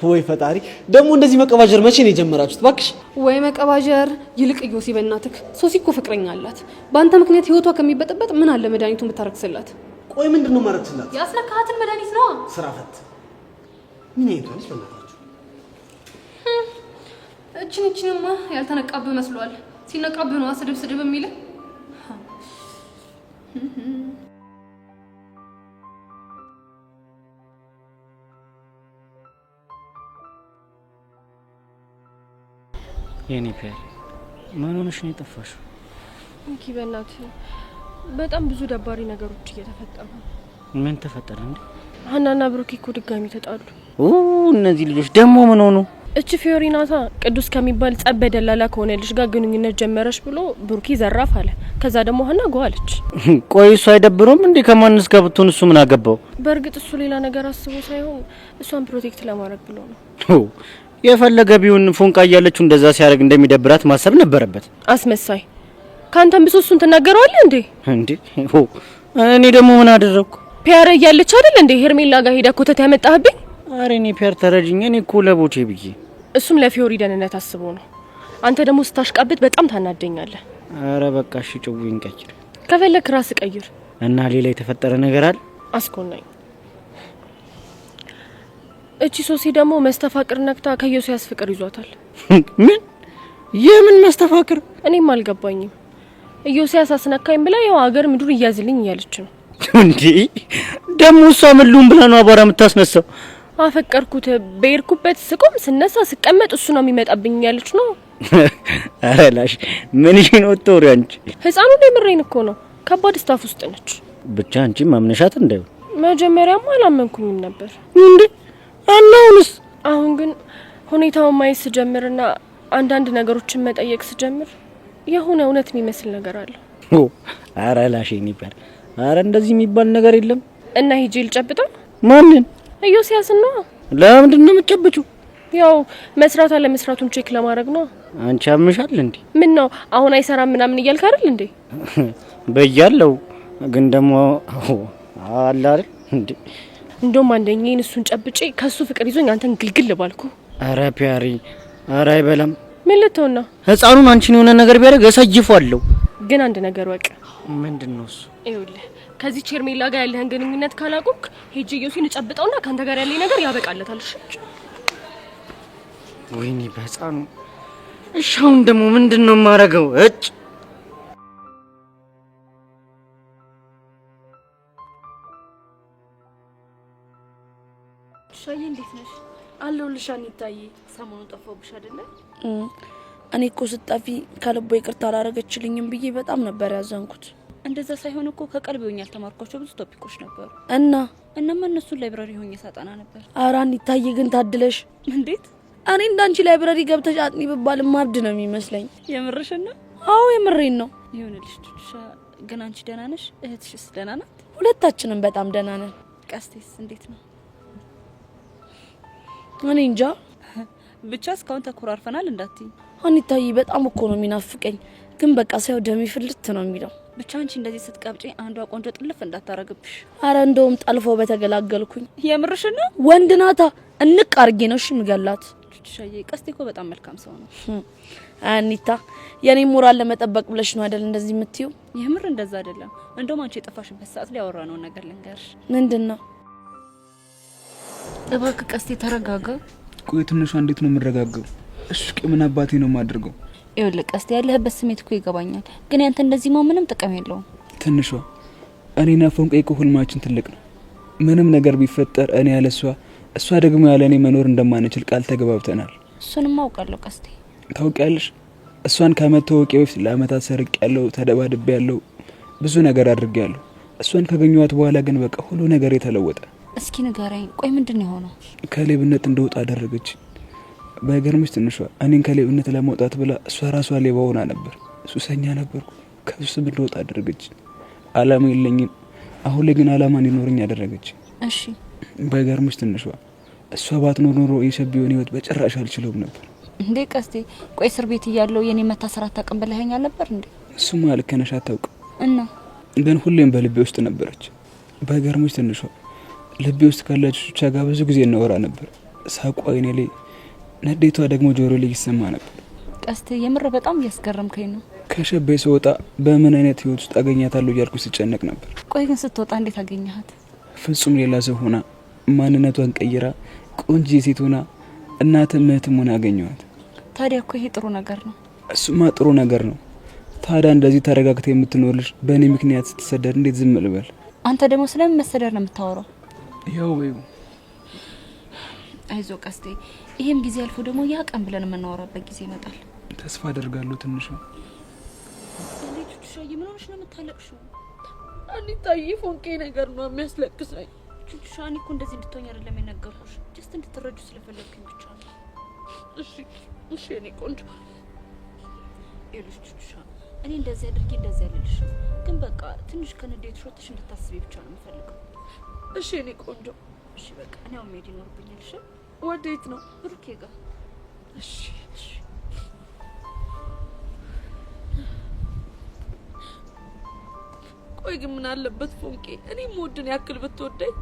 ወይ ፈጣሪ! ደግሞ እንደዚህ መቀባጀር መቼ ነው የጀመራችሁት? እባክሽ ወይ መቀባጀር። ይልቅ ዮሲ በእናትህ፣ ሶሲ እኮ ፍቅረኛ አላት። በአንተ ምክንያት ህይወቷ ከሚበጠበጥ ምን አለ መድኃኒቱን ብታረክስላት? ቆይ ምንድን ነው ማረክስላት? ያስነካሃትን መድኃኒት ነው። ስራ ፈት ምን ይሄዳልሽ? በእናታችሁ እችንማ ያልተነቃብህ መስሏል። ሲነቃብህ ነው ስድብ ስድብ የሚል። የኔ ፒያር ምን ሆነሽ ነው የጠፋሽው? እንኪ በእናትህ በጣም ብዙ ደባሪ ነገሮች እየተፈጠሩ። ምን ተፈጠረ እንዴ? ሀናና ብሩክ እኮ ድጋሚ ተጣሉ። እነዚህ ልጆች ደግሞ ምን ሆኑ? እቺ ፊዮሪናታ ቅዱስ ከሚባል ጸብ ደላላ ከሆነ ልጅ ጋር ግንኙነት ጀመረች ብሎ ብሩክ ዘራፍ አለ። ከዛ ደግሞ ሀና ጓለች። ቆይ እሱ አይደብሩም እንዴ? ከማንስ ጋር ብትሆን እሱ ምን አገባው? በእርግጥ እሱ ሌላ ነገር አስቦ ሳይሆን እሷን ፕሮቴክት ለማድረግ ብሎ ነው። የፈለገ ቢሆን ፎንቃ እያለችው እንደዛ ሲያደርግ እንደሚደብራት ማሰብ ነበረበት። አስመሳይ! ካንተም ብሶ እሱን ትናገረዋለህ እንዴ? እንዴ እኔ ደግሞ ምን አደረኩ? ፒያር እያለች አይደል እንዴ ሄርሜላ ጋር ሄዳ ኮተት ያመጣህብኝ? አሬ እኔ ፒያር ተረጅኝ። እኔ እኮ ለቦቼ ብዬ። እሱም ለፊዮሪ ደህንነት አስቦ ነው። አንተ ደግሞ ስታሽቃብጥ በጣም ታናደኛለህ። አረ በቃ እሺ፣ ጭውኝ ቀይር። ከፈለክ ራስ ቀይር። እና ሌላ የተፈጠረ ነገር አለ? አስኮናኝ። እቺ ሶሲ ደግሞ መስተፋቅር ነክታ ከዮሲያስ ፍቅር ይዟታል። ምን? የምን መስተፋቅር? እኔም አልገባኝም። ዮሲያስ አስነካኝ ብላ ያው ሀገር ምድር እያዝልኝ እያለች ነው። እንዴ ደግሞ እሷ ምሉም ብላ ነው አቧራ የምታስነሳው? አፈቀርኩት በርኩበት ስቆም ስነሳ ስቀመጥ እሱ ነው የሚመጣብኝ ያለች ነው። አላሽ ምን ነው ጦር አንቺ? ህፃኑ ደምሬን እኮ ነው። ከባድ ስታፍ ውስጥ ነች። ብቻ አንቺ ማምነሻት እንደው መጀመሪያም አላመንኩኝም ነበር። እንዴ አናውንስ? አሁን ግን ሁኔታውን ማየት ስጀምርና አንዳንድ ነገሮችን መጠየቅ ስጀምር የሆነ እውነት የሚመስል ነገር አለ። አረ ላሽ ይባል። አረ እንደዚህ የሚባል ነገር የለም። እና ሂጂ ልጨብጠው። ማንን? ዮሲያስ ነው። ለምንድን ነው የምትጨብጪው? ያው መስራት አለ መስራቱን ቼክ ለማድረግ ነው። አንቺ አምሻል እንዴ? ምን ነው አሁን አይሰራም ምናምን እያልክ አይደል እንዴ? በያለው ግን ደግሞ አለ አይደል እንዴ? እንደውም አንደኛዬን እሱን ጨብጬ ከሱ ፍቅር ይዞኝ አንተን ግልግል ባልኩ። አረ ፒያሪ፣ አረ አይበላም። ምን ልትሆን ነው? ህፃኑን አንቺን የሆነ ነገር ቢያደርግ እሰጅፋለሁ። ግን አንድ ነገር ወቅ። ምንድነው እሱ? ይኸውልህ ከዚህ ሄርሜላ ጋር ያለህን ግንኙነት ካላቆምክ ሄጄ ዮሲን እጨብጠውና ካንተ ጋር ያለኝ ነገር ያበቃለታል። ወይኔ በህፃኑ። እሺ አሁን ደግሞ ምንድነው የማደርገው? እጭ ሻዬ እንዴት ነሽ? አለሁልሽ አኒታዬ። ሰሞኑን ጠፋሁብሽ አይደለ? እኔ እኮ ስጠፊ ከልቦ ይቅርታ አላረገችልኝም ብዬ በጣም ነበር ያዘንኩት። እንደዛ ሳይሆን እኮ ከቀልብ ሆኜ ያልተማርኳቸው ብዙ ቶፒኮች ነበሩ እናማ እነሱን ላይብራሪ ሆኜ ሳጠና ነበር። ኧረ አኒታዬ ግን ታድለሽ። እንዴት? እኔ እንዳንቺ ላይብራሪ ገብተሽ አጥኒ ብባል ማብድ ነው የሚመስለኝ። የምርሽን ነው? አዎ የምሬን ነው። ይሁንልሽ ቱሻ። ግን አንቺ ደህና ነሽ? እህትሽስ ደህና ናት? ሁለታችንም በጣም ደህና ነን። ቀስቴስ እንዴት ነው? እኔ እንጃ ብቻ እስካሁን ተኮራርፈናል እንዳትይ። አኒታዬ በጣም እኮ ነው የሚናፍቀኝ። ግን በቃ ሳይው ደሜ ፍልት ነው የሚለው። ብቻ አንቺ እንደዚህ ስትቀብጪ አንዷ ቆንጆ ጥልፍ እንዳታረግብሽ። አረ እንደውም ጠልፈው በተገላገልኩኝ። የምርሽን ነው? ወንድ ናታ እንቅ አርጌ ነው እሺ ምገላት። ሻዬ ቀስቴ እኮ በጣም መልካም ሰው ነው። አኒታ የኔ ሞራል ለመጠበቅ ብለሽ ነው አይደል እንደዚህ የምትይው? የምር እንደዛ አይደለም። እንደውም አንቺ የጠፋሽበት ሰዓት ላይ ያወራነው ነገር ልንገርሽ። ምንድነው? እባክህ ቀስቴ ተረጋጋ። ቆይ ትንሿ እንዴት ነው የምረጋጋው? እሺ ምን አባቴ ነው የማደርገው? ይኸውልህ ቀስቴ ያለህበት ስሜት እኮ ይገባኛል፣ ግን ያንተ እንደዚህ ነው ምንም ጥቅም የለውም። ትንሿ እኔና ፎንቄ እኮ ህልማችን ትልቅ ነው። ምንም ነገር ቢፈጠር እኔ ያለ እሷ ደግሞ ያለ እኔ መኖር እንደማንችል ቃል ተገባብተናል። እሱንም አውቃለሁ ቀስቴ። ታውቂያለሽ እሷን ከመተዋወቄ በፊት ለአመታት ሰርቅ ያለው ተደባድቤ ያለው ብዙ ነገር አድርጌ ያለው። እሷን ካገኘኋት በኋላ ግን በቃ ሁሉ ነገር የተለወጠ። እስኪ ንገረኝ፣ ቆይ ምንድነው የሆነው? ከሌብነት እንደወጣ አደረገች። በገርምሽ ትንሿ እኔን ከሌብነት ለመውጣት ብላ እሷ ራሷ ሌባ ሆና ነበር። ሱሰኛ ነበርኩ። ከሱስም እንደወጣ አደረገች። አላማ የለኝም። አሁን ላይ ግን አላማ እንዲኖረኝ አደረገች። እሺ በገርምሽ ትንሿ እሷ ባትኖር ኖሮ የሸቢውን ህይወት በጭራሽ አልችለውም ነበር። እንዴ ቀስቴ ቆይ እስር ቤት እያለሁ የኔ መታሰር አታውቅም ብለኸኛል ነበር እንዴ? እሱማ ልክ ነሽ አታውቅም። እና ግን ሁሌም በልቤ ውስጥ ነበረች። በገርምሽ ትንሿ ልቤ ውስጥ ካለች ብቻ ጋር ብዙ ጊዜ እናወራ ነበር። ሳቋ አይኔ ላይ ነዴቷ ደግሞ ጆሮ ላይ ይሰማ ነበር። ቀስቴ የምር በጣም እያስገረምከኝ ነው። ከሸቤ ስወጣ በምን አይነት ህይወት ውስጥ አገኛታለሁ እያልኩ ስጨነቅ ነበር። ቆይ ግን ስትወጣ እንዴት አገኘሃት? ፍጹም ሌላ ሰው ሆና ማንነቷን ቀይራ ቆንጆ ሴት ሆና እናትም እህትም ሆና አገኘኋት። ታዲያ እኮ ይሄ ጥሩ ነገር ነው። እሱማ ጥሩ ነገር ነው። ታዲያ እንደዚህ ተረጋግተ የምትኖርልሽ በእኔ ምክንያት ስትሰደድ እንዴት ዝም ልበል? አንተ ደግሞ ስለምን መሰደድ ነው የምታወራው? ያው አይዞ ቀስቴ፣ ይሄም ጊዜ አልፎ ደግሞ ያ ቀን ብለን የምናወራበት ጊዜ ይመጣል። ተስፋ አደርጋለሁ። ትንሽ ልጅ ሻይ ምን ሆነሽ ነው የምታለቅሽው? አኒታዬ ፎንቄ ነገር ነው የሚያስለቅሰኝ። ቹቹሻኒ እኮ እንደዚህ እንድትሆኝ አይደለም የነገርኩሽ፣ ጀስት እንድትረጁ ስለፈለግኩኝ ብቻ ነው። እሺ እኔ ቆንጆ ይኸውልሽ ቹቹሻ፣ እኔ እንደዚህ አድርጌ እንደዚህ ያለልሽ፣ ግን በቃ ትንሽ ከንዴት ሾትሽ እንድታስቢ ብቻ ነው የምፈልገው። እሺ እኔ ቆንጆ። እሺ በቃ እኔ አሁን መሄድ ይኖርብኛል። እሺ ወዴት ነው? ብሩኬ ጋር። እሺ ቆይ ግን ምን አለበት ፎንቄ እኔ ሞድን ያክል ብትወደኝ?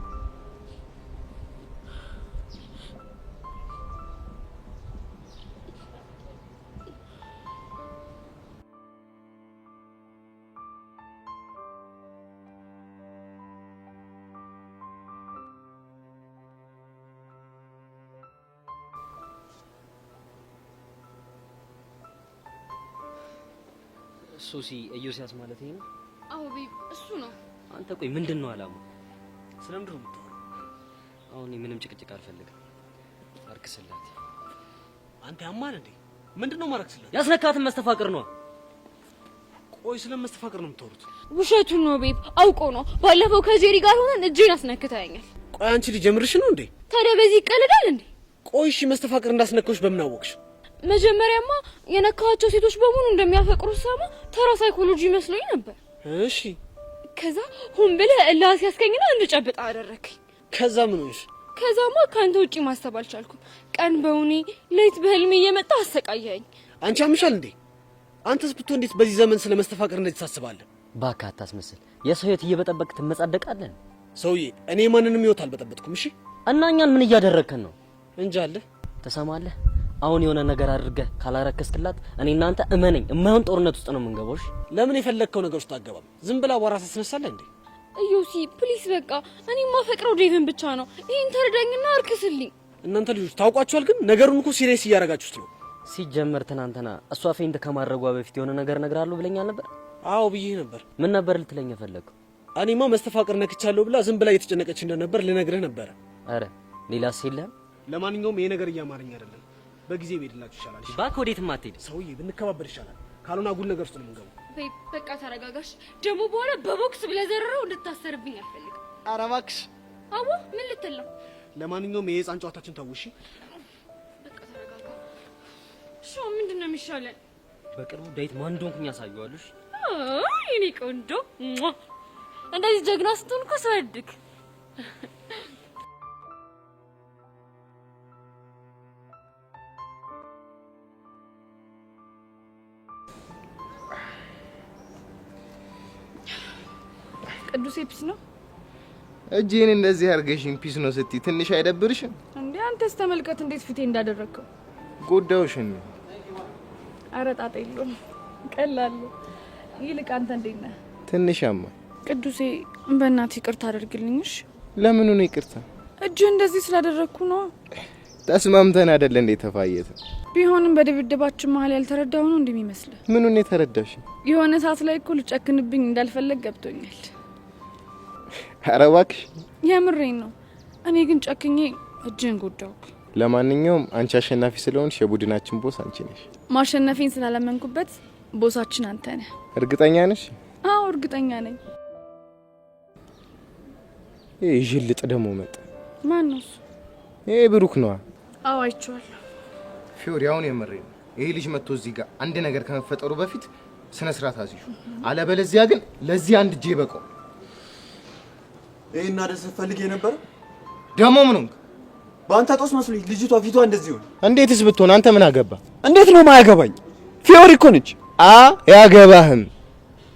ሱሲ ኢዮስያስ ማለት ይሄ ነው? አዎ ቤቢ እሱ ነው። አንተ ቆይ ምንድን ነው አላማው? ስለምንድን ነው የምትሆነው? አሁን ምንም ጭቅጭቅ አልፈልግም። አርክስላት። አንተ ያማል እንዴ? ምንድን ነው ማረክስላት? ያስነካትን መስተፋቅር ነው። ቆይ ስለ መስተፋቅር ነው የምታወሩት? ውሸቱን ነው ቤብ፣ አውቆ ነው። ባለፈው ከጄሪ ጋር ሆነን እጄን አስነክታኛል። ቆይ አንቺ ልጅ ጀምርሽ ነው እንዴ? ታዲያ በዚህ ይቀልዳል እንዴ? ቆይ እሺ መስተፋቅር እንዳስነካውሽ በምን አወቅሽ? መጀመሪያማ የነካቸው ሴቶች በሙሉ እንደሚያፈቅሩ ሰማ ተራ ሳይኮሎጂ መስሎኝ ነበር። እሺ ከዛ ሆን ብለህ እላስ ያስከኝና እንድጨብጥ አደረከኝ። ከዛ ምን ሆነሽ? ከዛማ ካንተ ውጪ ማሰብ አልቻልኩም። ቀን በውኔ ሌት በህልሜ እየመጣ አሰቃየኝ። አንቺ አምሻል እንዴ? አንተስ ብትሆን እንዴት በዚህ ዘመን ስለ መስተፋቅር እንደዚህ ታስባለህ? እባክህ አታስመስል። የሰው ህይወት እየበጠበቅ ትመጻደቃለህ። ሰውዬ እኔ ማንንም ህይወት አልበጠበጥኩም። እሺ እና እኛን ምን እያደረግከን ነው? እንጃለህ። ተሰማለህ? አሁን የሆነ ነገር አድርገህ ካላረከስክላት እኔ እናንተ እመነኝ የማይሆን ጦርነት ውስጥ ነው የምንገባው። ለምን የፈለግከው ነገር ውስጥ አትገባም? ዝም ብላ አቧራ ታስነሳለህ እንዴ? ኢዮሲ ፕሊስ በቃ እኔ ማፈቅረው ዴቭን ብቻ ነው። ይሄን ተረዳኝና አርክስልኝ። እናንተ ልጆች ታውቋቸዋል፣ ግን ነገሩን እኮ ሲሪየስ እያደረጋችሁት ነው። ሲጀመር ትናንትና እሷ ፌንት ከማድረጓ በፊት የሆነ ነገር እነግርሃለሁ ብለኛል ነበር። አዎ ብዬ ነበር። ምን ነበር ልትለኝ የፈለግከው? እኔማ መስተፋቅር ነክቻለሁ ብላ ዝም ብላ እየተጨነቀች እንደነበር ልነግርህ ነበረ። አረ ሌላስ የለህም? ለማንኛውም ይሄ ነገር እያማረኝ አይደለም። በጊዜ ብሄድላችሁ ይሻላል። እባክህ ወዴትም አትሄድ። ሰውዬ ብንከባበር ይሻላል። ካልሆነ አጉል ነገር ውስጥ ነው የምንገባው። በቃ ተረጋጋሽ። ደግሞ በኋላ በቦክስ ብለህ ዘርረው እንድታሰርብኝ አልፈልግም። ኧረ እባክሽ። አዎ ምን ልትል ነው? ለማንኛውም የህፃን ጨዋታችን ተው እሺ? በቃ ተረጋጋ። እሺ ምንድን ነው የሚሻለን? በቅርቡ ዳዊት ማን እንደሆንኩኝ ያሳየዋለሁ። እኔ ቆንጆ እንደዚህ ጀግና ስትሆን እኮ ሰወድክ። ቅዱስ ፒስ ነው እጄን እንደዚህ አርገሽኝ ፒስ ነው ስትይ ትንሽ አይደብርሽም እንዴ? አንተስ ተመልከት እንዴት ፊቴ እንዳደረከው። ጎዳውሽን። ኧረ ጣጣ የለውም ቀላል። ይልቅ አንተ እንዴት ነህ? ትንሽማ ቅዱሴ በእናትህ ይቅርታ አድርግልኝሽ። ለምን ነው ይቅርታ? እጅ እንደዚህ ስላደረኩ ነው። ተስማምተን አይደል እንዴ ተፋየተ? ቢሆንም በድብድባችን መሀል ያልተረዳው ነው እንደሚመስልህ። ምኑን ነው የተረዳሽ? የሆነ ሰዓት ላይ እኮ ልጨክንብኝ እንዳልፈለግ ገብቶኛል። ኧረ እባክሽ የምሬን ነው። እኔ ግን ጨክኜ እጅን ጎዳውክ። ለማንኛውም አንቺ አሸናፊ ስለሆንሽ የቡድናችን ቦስ አንቺ ነሽ። ማሸነፌን ስላለመንኩበት ቦሳችን አንተ ነህ። እርግጠኛ ነሽ? አዎ እርግጠኛ ነኝ። ይሄ ጅልጥ ደግሞ መጣ። ማን ነው እሱ? ይሄ ብሩክ ነው። አዎ አይቼዋለሁ። ፊዮሪ አሁን የምሬን ነው። ይሄ ልጅ መጥቶ እዚህ ጋር አንድ ነገር ከመፈጠሩ በፊት ስነ ስርዓት አዝዩ። አለበለዚያ ግን ለዚህ አንድ እጄ በቀው። ይሄና ደስ ፈልጌ ነበር። ደሞ ምን ሆንክ? በአንተ ጦስ መስሎኝ ልጅቷ ፊቷ እንደዚህ ሆነ። እንዴትስ ብትሆን አንተ ምን አገባ? እንዴት ነው ማያገባኝ? ፊዮሪ እኮ ነች። ያገባህም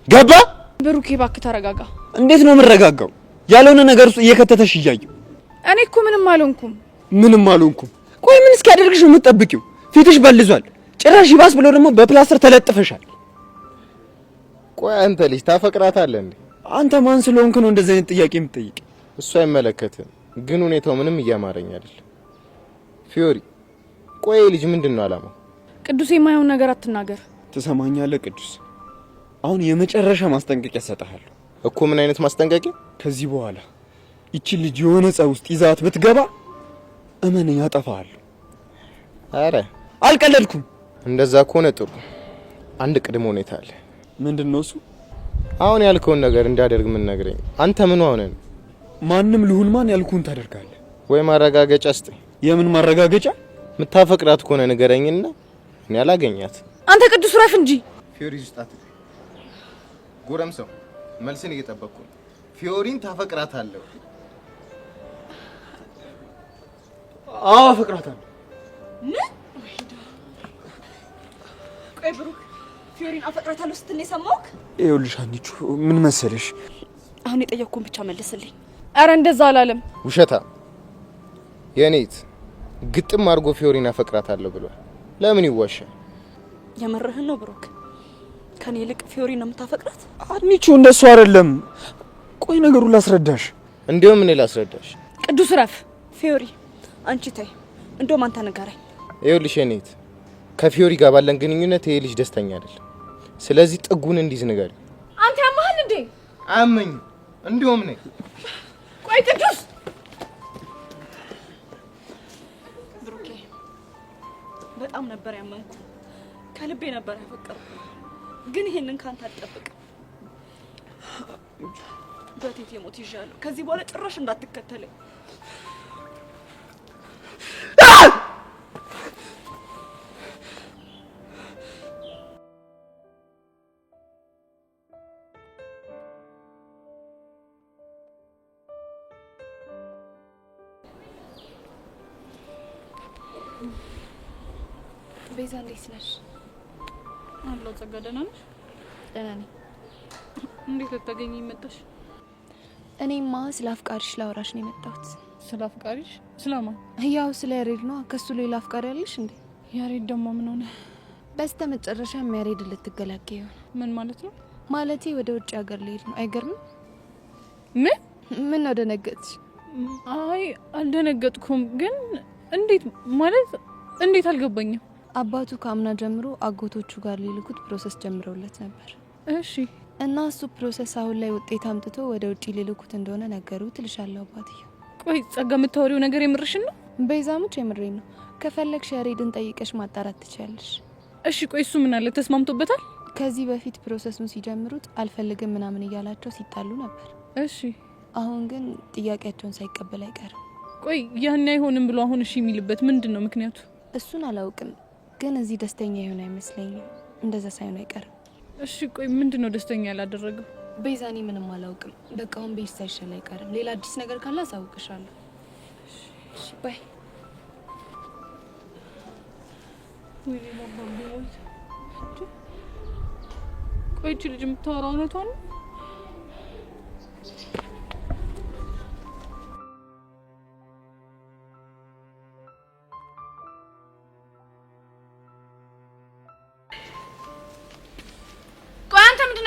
ገባ። ብሩኬ እባክህ ተረጋጋ። እንዴት ነው የምረጋጋው? ያልሆነ ነገር ውስጥ እየከተተሽ እያየሁ። እኔ እኮ ምንም አልሆንኩም። ምንም አልሆንኩም? ቆይ ምን እስኪያደርግሽ ነው የምትጠብቂው? ፊትሽ በልዟል። ጭራሽ ይባስ ብሎ ደግሞ በፕላስተር ተለጥፈሻል። ቆይ አንተ ልጅ ታፈቅራታለህ እንዴ? አንተ ማን ስለሆንክ ነው እንደዚህ አይነት ጥያቄ የምትጠይቅ? እሱ አይመለከትም፣ ግን ሁኔታው ምንም እያማረኝ አይደለም። ፊዮሪ ቆይ ልጅ ምንድነው አላማው? ቅዱስ የማይሆን ነገር አትናገር። ትሰማኛለህ ቅዱስ? አሁን የመጨረሻ ማስጠንቀቂያ እሰጥሃለሁ። እኮ ምን አይነት ማስጠንቀቂያ? ከዚህ በኋላ ይቺ ልጅ የሆነ ጸብ ውስጥ ይዛት ብትገባ እመነኝ አጠፋሃለሁ። አረ አልቀለድኩም። እንደዛ ከሆነ ጥሩ። አንድ ቅድመ ሁኔታ አለ። ምንድነው እሱ? አሁን ያልከውን ነገር እንዳደርግ ምን ነግረኝ? አንተ ምን ሆነህ ነው? ማንም ልሁን ማን ያልኩን ታደርጋለህ ወይ? ማረጋገጫ ስጠኝ። የምን ማረጋገጫ? የምታፈቅራት ከሆነ ንገረኝና እኔ አላገኛት። አንተ ቅዱስ ረፍ እንጂ ፊዮሪ ውስጣት ጎረምሳው መልስን እየጠበቅኩ ነው። ፊዮሪን ታፈቅራታለህ? አዎ አፈቅራታለሁ። ምን? ቆይ ብሩክ ፊዮሪን አፈቅራታለሁ ስትል ነው የሰማሁህ? ይኸውልሽ አንቺ ምን መሰለሽ፣ አሁን የጠየቅኩህን ብቻ መልስልኝ። አረ እንደዛ አላለም። ውሸታ የኔት ግጥም አድርጎ ፊዮሪን አፈቅራታለሁ ብሏል። ለምን ይዋሻል? የመረህን ነው ብሩክ? ከኔ ይልቅ ፊዮሪ ነው የምታፈቅራት? አንቺ እንደሱ አይደለም። ቆይ ነገሩን ላስረዳሽ። እንዴውም እኔ ላስረዳሽ። ቅዱስ ረፍ። ፊዮሪ አንቺ ተይ፣ እንደውም አንተ ንገረኝ። ይኸውልሽ የኔት ከፊዮሪ ጋር ባለን ግንኙነት ይሄ ልጅ ደስተኛ አይደለም። ስለዚህ ጥጉን እንዲዝ ንገሪ። አንተ ያማህል እንዴ? አያመኝም። እንዴውም ነኝ። ቆይ ቅዱስ ብሩኬ፣ በጣም ነበር ያመንኩ፣ ከልቤ ነበር ያፈቀርኩ። ግን ይሄንን ካንተ አልጠብቅም። በቴቴ ሞት ይዣለሁ። ከዚህ በኋላ ጭራሽ እንዳትከተለኝ። ቤዛ እንዴት ነሽ? አለው ጸጋ፣ ደህና ነሽ? ደህና ነኝ። እንዴት ልታገኚኝ መጣሽ? እኔማ ስለ አፍቃሪሽ ላወራሽ ነው የመጣሁት። ስለ አፍቃሪሽ? ስለማን? ያው ስለ ያሬድ ነው። ከሱ ሌላ አፍቃሪ ያለሽ እንዴ? ያሬድ ደግሞ ምን ሆነ? በስተ መጨረሻ ያሬድ ልትገላገይ ይሆን? ምን ማለት ነው? ማለቴ ወደ ውጭ ሀገር ልሄድ ነው። አይገርምም? ምን ነው ደነገጥሽ? አይ አልደነገጥኩም፣ ግን እንዴት ማለት እንዴት አልገባኝም። አባቱ ከአምና ጀምሮ አጎቶቹ ጋር ሊልኩት ፕሮሰስ ጀምረውለት ነበር። እሺ። እና እሱ ፕሮሰስ አሁን ላይ ውጤት አምጥቶ ወደ ውጪ ሊልኩት እንደሆነ ነገሩት። ልሻለው አባትየው። ቆይ ጸጋ፣ የምታወሪው ነገር የምርሽን ነው? ቤዛሙች የምሬን ነው። ከፈለግሽ ያሬድን ጠይቀሽ ማጣራት ትችያለሽ። እሺ። ቆይ እሱ ምን አለ? ተስማምቶበታል? ከዚህ በፊት ፕሮሰሱን ሲጀምሩት አልፈልግም ምናምን እያላቸው ሲጣሉ ነበር። እሺ። አሁን ግን ጥያቄያቸውን ሳይቀበል አይቀርም። ቆይ ያን አይሆንም ብሎ አሁን እሺ የሚልበት ምንድን ነው ምክንያቱ? እሱን አላውቅም፣ ግን እዚህ ደስተኛ ይሆን አይመስለኝም። እንደዛ ሳይሆን አይቀርም። እሺ። ቆይ ምንድን ነው ደስተኛ ያላደረገው? ቤዛኔ ምንም አላውቅም። በቃ አሁን ቤት ሳይሻል አይቀርም። ሌላ አዲስ ነገር ካለ አሳውቅሻለሁ። እሺ ባይ። ቆይ እቺ ልጅ የምታወራው እውነቷን ነው?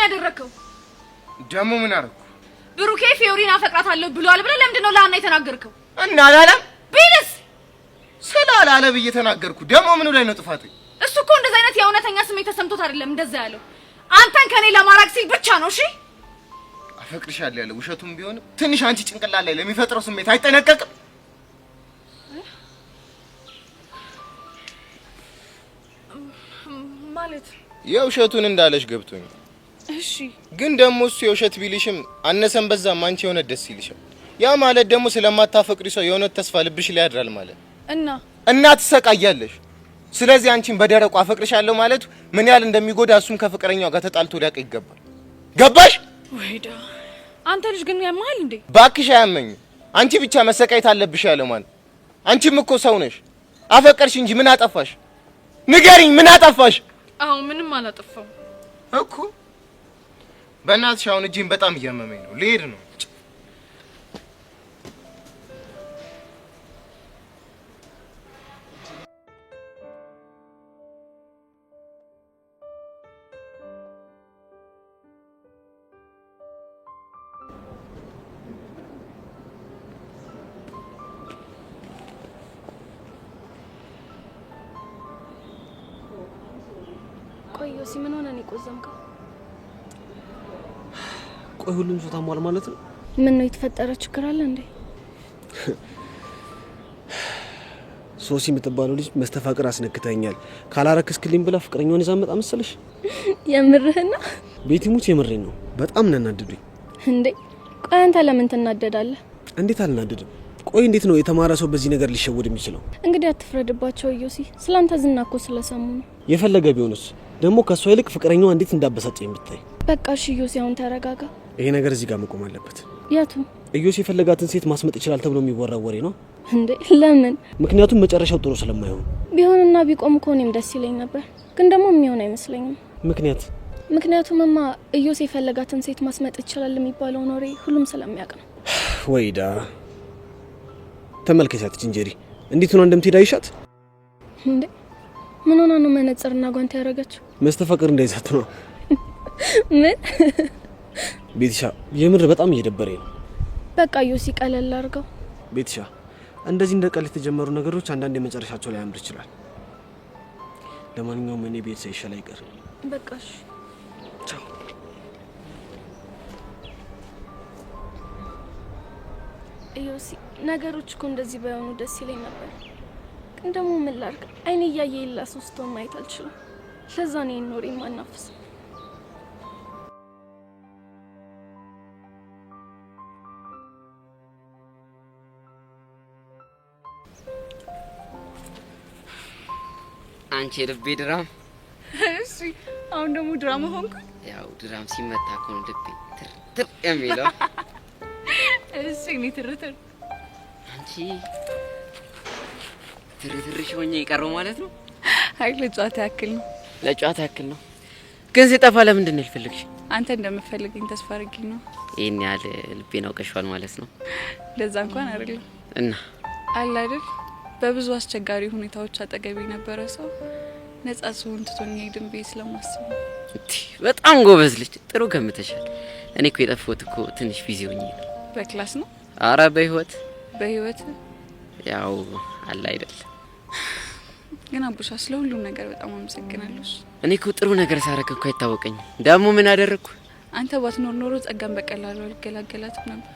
ያደረከው ደሞ ምን አረኩ? ብሩኬ ፊዮሪን አፈቅራታለሁ ብሏል ብለህ ለምንድን ነው ለአና የተናገርከው? እና አላለም ቢልስ ስላላለ ብዬ ተናገርኩ። ደሞ ምኑ ላይ ነው ጥፋቱ? እሱ እኮ እንደዛ አይነት የእውነተኛ ስሜት ተሰምቶት አይደለም እንደዛ ያለው፣ አንተን ከኔ ለማራቅ ሲል ብቻ ነው። እሺ አፈቅርሻለሁ ያለው ውሸቱም ቢሆን ትንሽ አንቺ ጭንቅላት ላይ ለሚፈጥረው ስሜት አይጠነቀቅም? ማለት የውሸቱን እንዳለሽ ገብቶኝ። እሺ ግን ደግሞ እሱ የውሸት ቢልሽም አነሰን በዛም አንቺ የሆነ ደስ ይልሻል። ያ ማለት ደግሞ ስለማታፈቅሪ ሰው የሆነ ተስፋ ልብሽ ላይ ያድራል ማለት እና ትሰቃያለሽ። ስለዚህ አንቺን በደረቁ አፈቅርሻለሁ ማለት ምን ያህል እንደሚጎዳ እሱም ከፍቅረኛው ጋር ተጣልቶ ሊያውቅ ይገባል። ገባሽ? ወይዳ አንተ ልጅ ግን ያማል እንዴ? ባክሽ አያመኝ። አንቺ ብቻ መሰቃየት አለብሽ ያለው ማለት አንቺም እኮ ሰው ነሽ። አፈቀርሽ እንጂ ምን አጠፋሽ? ንገሪኝ፣ ምን አጠፋሽ? አዎ ምንም አላጠፋው እኮ። በእናትሽ አሁን እጄን በጣም እያመመኝ ነው። ልሄድ ነው። ቆይ ዮሲ ምን ሆነ ነው የቆዘምከው? ቆይ ሁሉም ሰው ታሟል ማለት ነው? ምን ነው የተፈጠረ ችግር አለ እንዴ? ሶሲ የምትባለው ልጅ መስተፋቅር አስነክተኛል ካላረክስክልኝ ብላ ፍቅረኛውን ይዛ መጣ መሰለሽ? የምርህና? ቤቲ ሙት የምሬን ነው። በጣም እናናደዱኝ። እንዴ ቆይ አንተ ለምን ትናደዳለህ? እንዴት አልናደድም? ቆይ እንዴት ነው የተማረ ሰው በዚህ ነገር ሊሸወድ የሚችለው? እንግዲህ አትፍረድባቸው ዮሲ፣ ስላንተ ዝና እኮ ስለሰሙ ነው። የፈለገ ቢሆንስ ደግሞ ከሷ ይልቅ ፍቅረኛዋ እንዴት እንዳበሳጨኝ ብታይ። በቃ እሺ ዮሲ አሁን ተረጋጋ። ይሄ ነገር እዚህ ጋር መቆም አለበት። የቱ? ዮሲ የፈለጋትን ሴት ማስመጥ ይችላል ተብሎ የሚወራ ወሬ ነው። እንዴ ለምን? ምክንያቱም መጨረሻው ጥሩ ስለማይሆን። ቢሆንና ቢቆም እኮ እኔም ደስ ይለኝ ነበር፣ ግን ደግሞ የሚሆን አይመስለኝም። ምክንያቱምማ ዮሲ የፈለጋትን ሴት ማስመጥ ይችላል የሚባለው ወሬ ሁሉም ስለሚያውቅ ነው። ወይዳ ተመልከቻት ጅንጀሪ እንዴት ሆነ እንደምትሄድ አይሻት እንዴ? ምን ሆና ነው መነጽርና ጓንት ያደረገችው? መስተፋቅር እንዳይዛት ነው። ምን ቤትሻ የምር በጣም እየደበረኝ ነው። በቃ ዮሲ ቀለል አድርገው። ቤትሻ እንደዚህ እንደ ቀልድ የተጀመሩ ነገሮች አንዳንድ የመጨረሻቸው ላይ ያምር ይችላል። ለማንኛውም እኔ ቤት ሳይሻል አይቀር። በቃ እሺ ቻው። ዮሲ ነገሮች እኮ እንደዚህ ባይሆኑ ደስ ይለኝ ነበር፣ ግን ደግሞ ምን ላድርግ? አይኔ እያየ የላ ሶስቶ ማየት አልችልም። ለዛ ነው ኖሬ ማናፍስ። አንቺ ልቤ ድራም። እሺ አሁን ደግሞ ድራማ ሆንኩ። ያው ድራም ሲመታ እኮ ነው ልቤ ትር የሚለው። እሺ እኔ ትርትር አንቺ ትርትርሽ ሆኜ የቀረው ማለት ነው። አይ ለጨዋታ ያክል ነው። ለጨዋታ ያክል ነው። ግን ሲጠፋ ለምንድን ነው ያልፈልግሽ? አንተ እንደምፈልገኝ ተስፋ አድርጌ ነው። ይሄን ያህል ልቤን አውቀሽዋል ማለት ነው። ለዛ እንኳን አይደለም እና አለ አይደል በብዙ አስቸጋሪ ሁኔታዎች አጠገቤ ነበረ ሰው ነጻ ሰውን ትቶኝ ሄድን ቤት ስለማስብ። በጣም ጎበዝ ልጅ፣ ጥሩ ገምተሻል። እኔ እኮ የጠፋሁት እኮ ትንሽ ቢዚ ሆኜ ነው። በክላስ ነው? አረ በህይወት ያው አለ አይደል። ግን አቡሻ ስለ ሁሉም ነገር በጣም አመሰግናለሁ። እኔ እኮ ጥሩ ነገር ሳረክ እኮ አይታወቀኝ። ደግሞ ምን አደረኩ? አንተ ባትኖር ኖሮ ጸጋን በቀላሉ አልገላገላትም ነበር።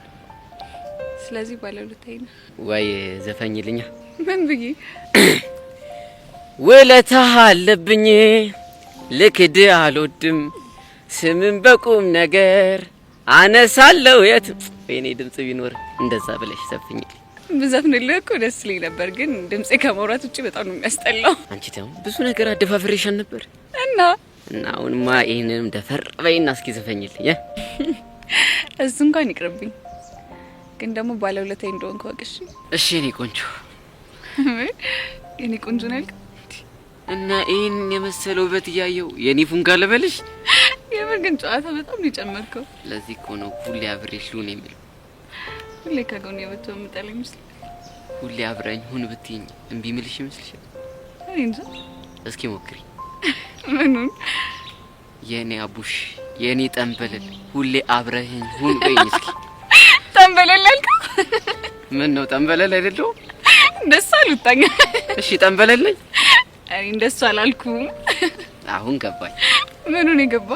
ስለዚህ ባለውለታዬ ነው። ወይ ዘፈኝልኛ። ምን ብዬ? ውለታህ አለብኝ ልክድ አልወድም ስምን በቁም ነገር አነሳለሁ የት በእኔ ድምጽ ቢኖር እንደዛ ብለሽ ዘፍኝልኝ። ብዛት ነው ለኮ ደስ ይለኝ ነበር፣ ግን ድምጼ ከመውራት ውጪ በጣም ነው የሚያስጠላው። አንቺ ደግሞ ብዙ ነገር አደፋፍሬሻል ነበር እና አሁንማ ይሄንንም ደፈር በይና እስኪ ዘፈኝልኝ። እሱ እንኳን ይቅርብኝ፣ ግን ደግሞ ባለውለታዬ እንደሆንኩ ወቅሽ። እሺ የኔ ቆንጆ። የኔ ቆንጆ ነልክ እና ይሄን የመሰለው ውበት እያየው የኔ ፉንጋ ልበልሽ? የምር ግን ጨዋታ በጣም ነው የጨመርከው። ለዚህ እኮ ነው ሁሌ አብሬሽ ልሁን የምለው። ሁሌ ከጎኔ ብትሆን የምጠላኝ ይመስል? ሁሌ አብራኝ ሁን ብትይኝ እምቢ ምልሽ ይመስልሻል? እኔ እንጃ። እስኪ ሞክሪ። ምኑን? የኔ አቡሽ የኔ ጠንበለል ሁሌ አብረህኝ ሁን በይኝ እስኪ። ጠንበለል አልከው? ምን ነው ጠንበለል አይደለው? እንደሱ አልወጣኝ። እሺ ጠንበለል ነኝ። እኔ እንደሱ አላልኩም። አሁን ገባኝ። ምኑን የገባ?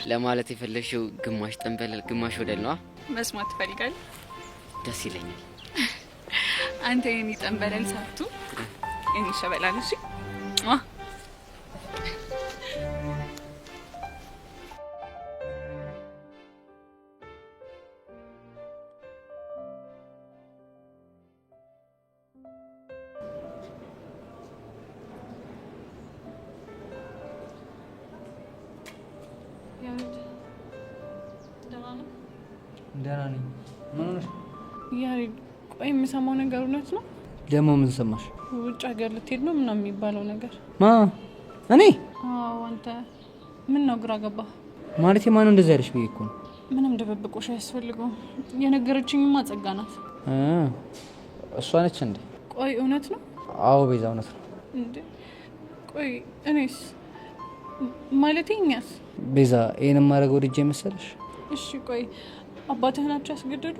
ለማለት የፈለግሽው ግማሽ ጠንበለል ግማሽ ወደል ነው። መስማት ትፈልጋለህ? ደስ ይለኛል። አንተ የኔ ጠንበለል ሳቱ የኔ ሸበላ ነሽ። ደህና ነኝ። ምን ሆነሽ? ያሬድ ቆይ የምሰማው ነገር እውነት ነው? ደግሞ ምን ሰማሽ? ውጭ ሀገር ልትሄድ ነው ምናምን የሚባለው ነገር። ማ? እኔ? አዎ አንተ። ምን ነው ግራ ገባ? ማለት ማን እንደዛ ያለሽ ብዬ እኮ ነው። ምንም ደበብቆሽ አያስፈልገውም። የነገረችኝማ ጸጋ ናት። እሷ ነች እንዴ? ቆይ እውነት ነው? አዎ ቤዛ እውነት ነው እንዴ? ቆይ እኔስ ማለቴ እኛስ? ቤዛ ይሄን ማድረግ ወድጄ መሰለሽ? እሺ ቆይ አባትህ ናቸው ያስገደዱ?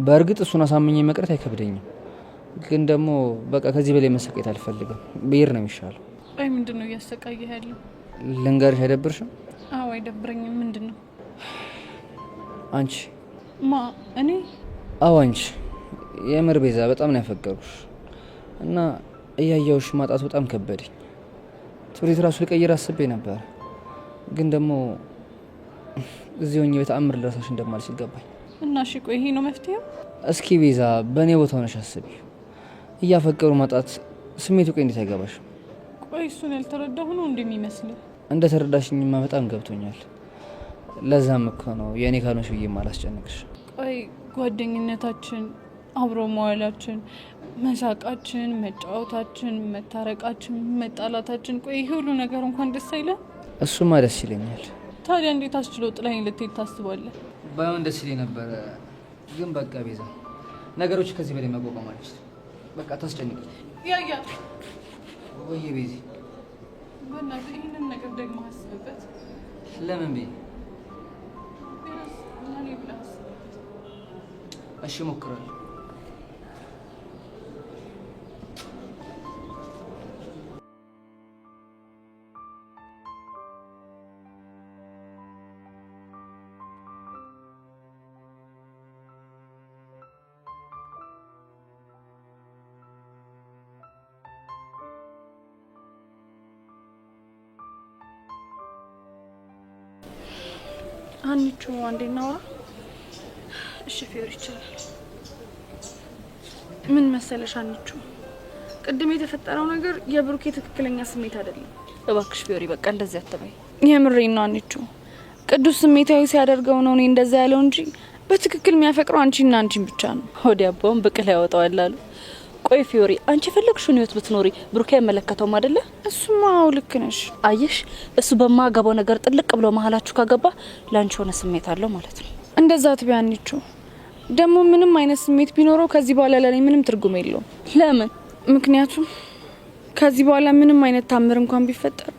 በእርግጥ እሱን አሳምኜ መቅረት አይከብደኝም፣ ግን ደግሞ በቃ ከዚህ በላይ መሰቃየት አልፈልግም። ብሄር ነው የሚሻለው። ቆይ ምንድነው እያሰቃየህ ያለው? ልንገርሽ አይደብርሽም? አዎ አይደብረኝም። ምንድነው? አንቺ ማ? እኔ? አዎ አንቺ። የምር ቤዛ በጣም ነው ያፈቀሩሽ እና እያየሁሽ ማጣት በጣም ከበደኝ። ትውልት ራሱ ልቀይር አስቤ ነበር፣ ግን ደግሞ እዚህ ሆኜ በተአምር ልረሳሽ እንደማልችል ገባኝ። እና እሺ ቆይ ይሄ ነው መፍትሄው? እስኪ ቤዛ በእኔ ቦታ ሆነሽ አስቢ። እያፈቀሩ ማጣት ስሜቱ ቆይ እንዴት አይገባሽ? ቆይ እሱን ያልተረዳሁ ነው እንደሚመስል። እንደ ተረዳሽኝማ በጣም ገብቶኛል። ለዛም እኮ ነው የእኔ ካልሆንሽ ብዬ ማላስጨንቅሽ። ቆይ ጓደኝነታችን፣ አብሮ መዋላችን፣ መሳቃችን፣ መጫወታችን፣ መታረቃችን፣ መጣላታችን፣ ቆይ ይሄ ሁሉ ነገር እንኳን ደስ አይልም? እሱማ ደስ ይለኛል። ታዲያ እንዴት አስችሎ ጥላኝ ልትሄድ ታስባለህ? ባይሆን ደስ ይለኝ ነበረ፣ ግን በቃ ቤዛ ነገሮች ከዚህ በላይ መቋቋም አልችልም። በቃ ታስጨንቂ። ያያ ወይ ቤዚ በእናትህ ይህንን ነገር ደግሞ አስብበት። ለምን ቤ ለኔ ብለህ አስብበት። እሺ እሞክራለሁ። አንቺ አንዴ እናውራ። እሺ ፊዮሪ ይችላል። ምን መሰለሽ አንቺ ቅድም የተፈጠረው ነገር የብሩኬ ትክክለኛ ስሜት አይደለም። እባክሽ ፊዮሪ በቃ እንደዚህ አትበይ። የምሬን ነው አንቺ። ቅዱስ ስሜታዊ ሲያደርገው ነው እኔ እንደዛ ያለው እንጂ በትክክል የሚያፈቅረው አንቺና አንቺን ብቻ ነው። ሆዲ አባውን ብቅል ያወጣዋል አሉ። ቆይ ፊዮሪ አንቺ ፈለግሽውን ህይወት ብትኖሪ ብሩኬ አይመለከተውም አይደለ? እሱማ አዎ ልክ ነሽ። አየሽ እሱ በማገባው ነገር ጥልቅ ብሎ መሀላችሁ ካገባ ላንቺ ሆነ ስሜት አለው ማለት ነው። እንደዛ ትበያንቹ። ደግሞ ምንም አይነት ስሜት ቢኖረው ከዚህ በኋላ ለኔ ምንም ትርጉም የለውም። ለምን? ምክንያቱም ከዚህ በኋላ ምንም አይነት ታምር እንኳን ቢፈጠር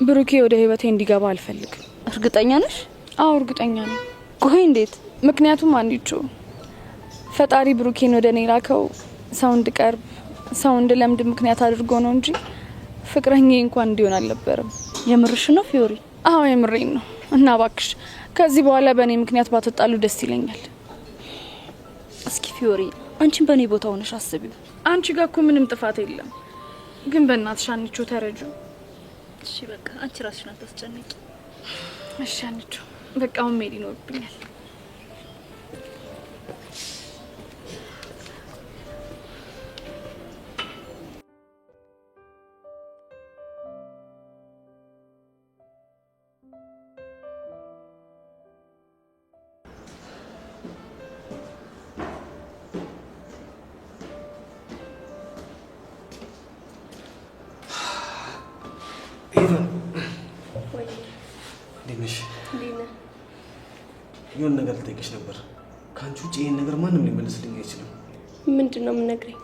ብሩኬ ወደ ህይወቴ እንዲገባ አልፈልግም። እርግጠኛ ነሽ? አዎ እርግጠኛ ነኝ። ቆይ እንዴት? ምክንያቱም አንቺ ፈጣሪ ብሩኬን ወደ እኔ ላከው ሰው እንድቀርብ ሰው እንድለምድ ምክንያት አድርጎ ነው እንጂ ፍቅረኛ እንኳን እንዲሆን አልነበረም። የምርሽ ነው ፊዮሪ? አዎ የምሬን ነው። እና እባክሽ ከዚህ በኋላ በእኔ ምክንያት ባትጣሉ ደስ ይለኛል። እስኪ ፊዮሪ አንቺን በእኔ ቦታ ሆነሽ አስቢው። አንቺ ጋር እኮ ምንም ጥፋት የለም፣ ግን በእናትሽ አንቺ ተረጁ። እሺ በቃ አንቺ ራስሽን አታስጨንቂ። እሺ አንቺ በቃ አሁን መሄድ ይኖርብኛል። የሆነ ነገር ልጠይቅሽ ነበር። ከአንቺ ውጭ ይሄን ነገር ማንም ሊመልስልኝ አይችልም። ምንድን ነው የምነግረኝ?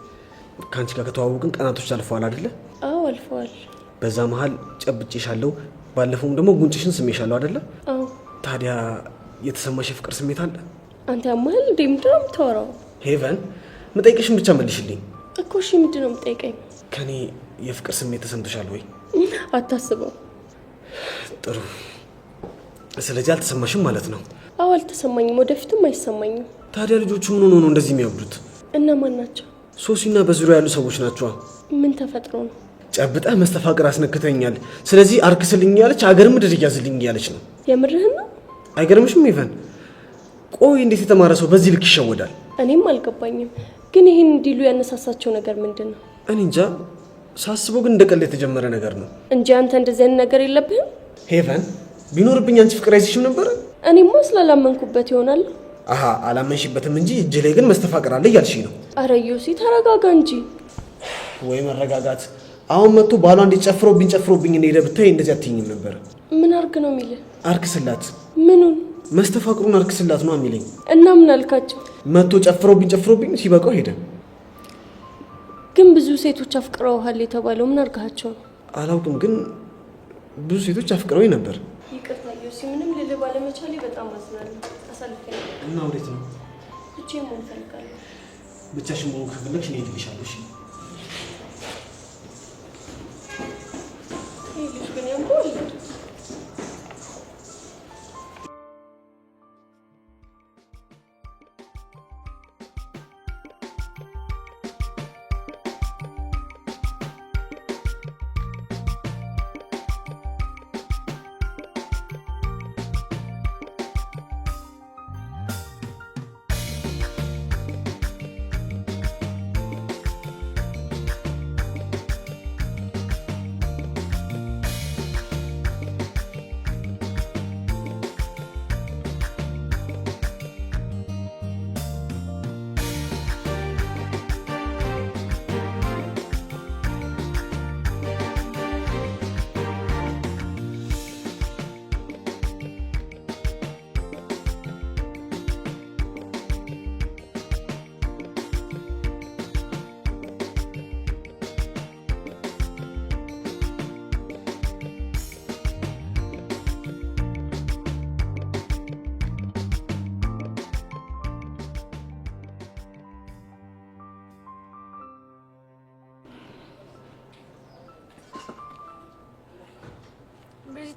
ከአንቺ ጋር ከተዋወቅን ቀናቶች አልፈዋል አይደለ? አዎ አልፈዋል። በዛ መሀል ጨብጬሻለሁ፣ ባለፈውም ደግሞ ጉንጭሽን ስሜሻለሁ አይደለ? አዎ። ታዲያ የተሰማሽ የፍቅር ስሜት አለ? አንተ ያማል እንዴ? ምንድን ነው የምታወራው? ሄቨን መጠይቅሽን ብቻ መልሽልኝ እኮ። እሺ ምንድን ነው የምጠይቀኝ? ከኔ የፍቅር ስሜት ተሰምቶሻል ወይ? አታስበው። ጥሩ። ስለዚህ አልተሰማሽም ማለት ነው? አዎ አልተሰማኝም፣ ወደፊትም አይሰማኝም። ታዲያ ልጆቹ ምን ሆነው ነው እንደዚህ የሚያብዱት? እነማን ናቸው? ሶሲና በዙሪያ ያሉ ሰዎች ናቸው። ምን ተፈጥሮ ነው? ጨብጠህ መስተፋቅር አስነክተኛል፣ ስለዚህ አርክስልኝ ያለች አገር ምድር እያዝልኝ ያለች ነው። የምርህን ነው? አይገርምሽም ኢቨን? ቆይ እንዴት የተማረ ሰው በዚህ ልክ ይሸወዳል? እኔም አልገባኝም። ግን ይህን እንዲሉ ያነሳሳቸው ነገር ምንድን ነው? እኔ እንጃ። ሳስበው ግን እንደቀል የተጀመረ ነገር ነው እንጂ አንተ እንደዚህ አይነት ነገር የለብህም። ሄቨን ቢኖርብኝ አንቺ ፍቅር አይዝሽም ነበር? እኔማ ስላላመንኩበት ይሆናል። አሃ አላመንሽበትም እንጂ እጅ ላይ ግን መስተፋቅር አለ እያልሽኝ ነው። አረ ዮሲ ተረጋጋ እንጂ። ወይ መረጋጋት። አሁን መጥቶ ባሏ እንዲጨፍሮብኝ እንደሄደ ብታይ እንደዚህ አትይኝም ነበር። ምን አርግ ነው የሚልህ? አርክስላት። ምኑን? መስተፋቅሩን አርክስላት ነው የሚለኝ። እና ምን አልካቸው? መጥቶ ጨፍሮብኝ ሲበቃው ሄደ። ግን ብዙ ሴቶች አፍቅረውሃል የተባለው ምን አርጋቸው ነው? አላውቅም፣ ግን ብዙ ሴቶች አፍቅረውኝ ነበር። ይቅርታ ዮሲ፣ ምንም ልልህ ባለመቻሌ በጣም አዝናለሁ። አሳልፈኝ። እና ወዴት ነው? ብቻዬን መሆን እፈልጋለሁ። ብቻሽን መሆን ከፈለግሽ እኔ እልልሻለሁ። እሺ? ይሄ ልጅ ግን ያምራል።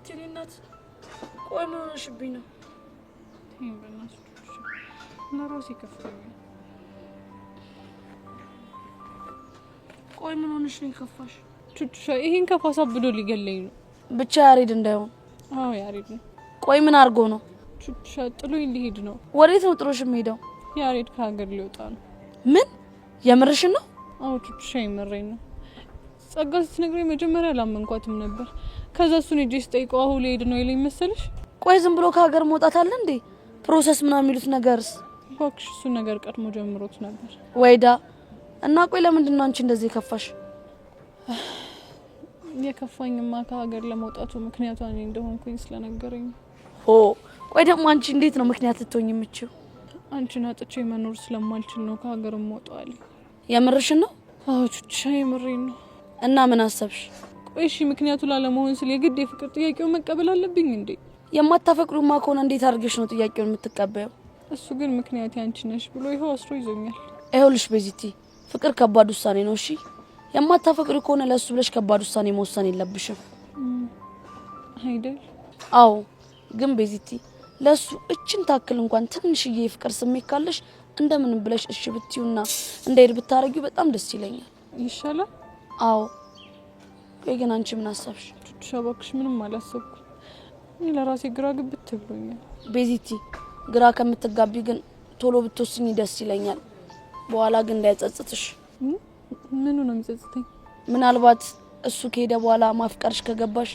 ቤዚቲ እናት ቆይ ምን ሆነሽብኝ ነው? ተይኝ በእናትሽ ለራሴ ከፋኝ። ቆይ ምን ሆነሽ ነው የከፋሽ? ቹቹሻ ይሄን ከፋሳ ብዶ ሊገለኝ ነው። ብቻ ያሬድ እንዳይሆን። አዎ ያሬድ ነው። ቆይ ምን አድርጎ ነው? ቹቹሻ ጥሎኝ ሊሄድ ነው። ወዴት ነው ጥሎሽ የሚሄደው? ያሬድ ከሀገር ሊወጣ ነው። ምን የምርሽን ነው? አዎ ቹቹሻ የምሬን ነው። ጸጋ ስትነግረኝ መጀመሪያ አላመንኳትም ነበር። ከዛ እሱን ሄጄ ስጠይቀው አሁን ሊሄድ ነው ይለኝ መሰለሽ። ቆይ ዝም ብሎ ከሀገር መውጣት አለ እንዴ? ፕሮሰስ ምናምን የሚሉት ነገርስ? እባክሽ እሱን ነገር ቀድሞ ጀምሮት ነበር። ወይዳ እና ቆይ ለምንድን ነው አንቺ እንደዚህ የከፋሽ? የከፋኝማ ከሀገር ለመውጣቱ ምክንያቱ እኔ እንደሆንኩኝ ስለነገረኝ። ሆ ቆይ ደግሞ አንቺ እንዴት ነው ምክንያት ልትሆኝ የምችው? አንቺን አጥቼ መኖር ስለማልችል ነው ከሀገር ወጣዋል። የምርሽን ነው? አዎ ቹቹሻ የምሬን ነው። እና ምን አሰብሽ? ቆይ እሺ ምክንያቱ ላለመሆን ስለ የግድ የፍቅር ጥያቄውን መቀበል አለብኝ እንዴ? የማታፈቅሩማ ከሆነ እንዴት አድርገሽ ነው ጥያቄውን የምትቀበየው? እሱ ግን ምክንያት ያንቺ ነሽ ብሎ ይሄው አስሮ ይዞኛል። ይኸውልሽ ቤዚቲ ፍቅር ከባድ ውሳኔ ነው። እሺ የማታፈቅሪ ከሆነ ለሱ ብለሽ ከባድ ውሳኔ መወሰን የለብሽም አይደል? አዎ ግን ቤዚቲ ለሱ እችን ታክል እንኳን ትንሽዬ የፍቅር ስሜት ካለሽ እንደምን ብለሽ እሺ ብትዩና እንደሄድ ብታረጊው በጣም ደስ ይለኛል። ይሻላል? አዎ ቆይ ግን አንቺ ምን አሰብሽ? ቹቹሻ እባክሽ ምንም አላሰብኩም። እኔ ለራሴ ግራ ግብት ብሎኛል። ቤዚቲ ግራ ከምትጋቢ ግን ቶሎ ብትወስኝ ደስ ይለኛል። በኋላ ግን እንዳይጸጽትሽ። ምኑ ነው የሚጸጽተኝ? ምናልባት እሱ ከሄደ በኋላ ማፍቀርሽ ከገባሽ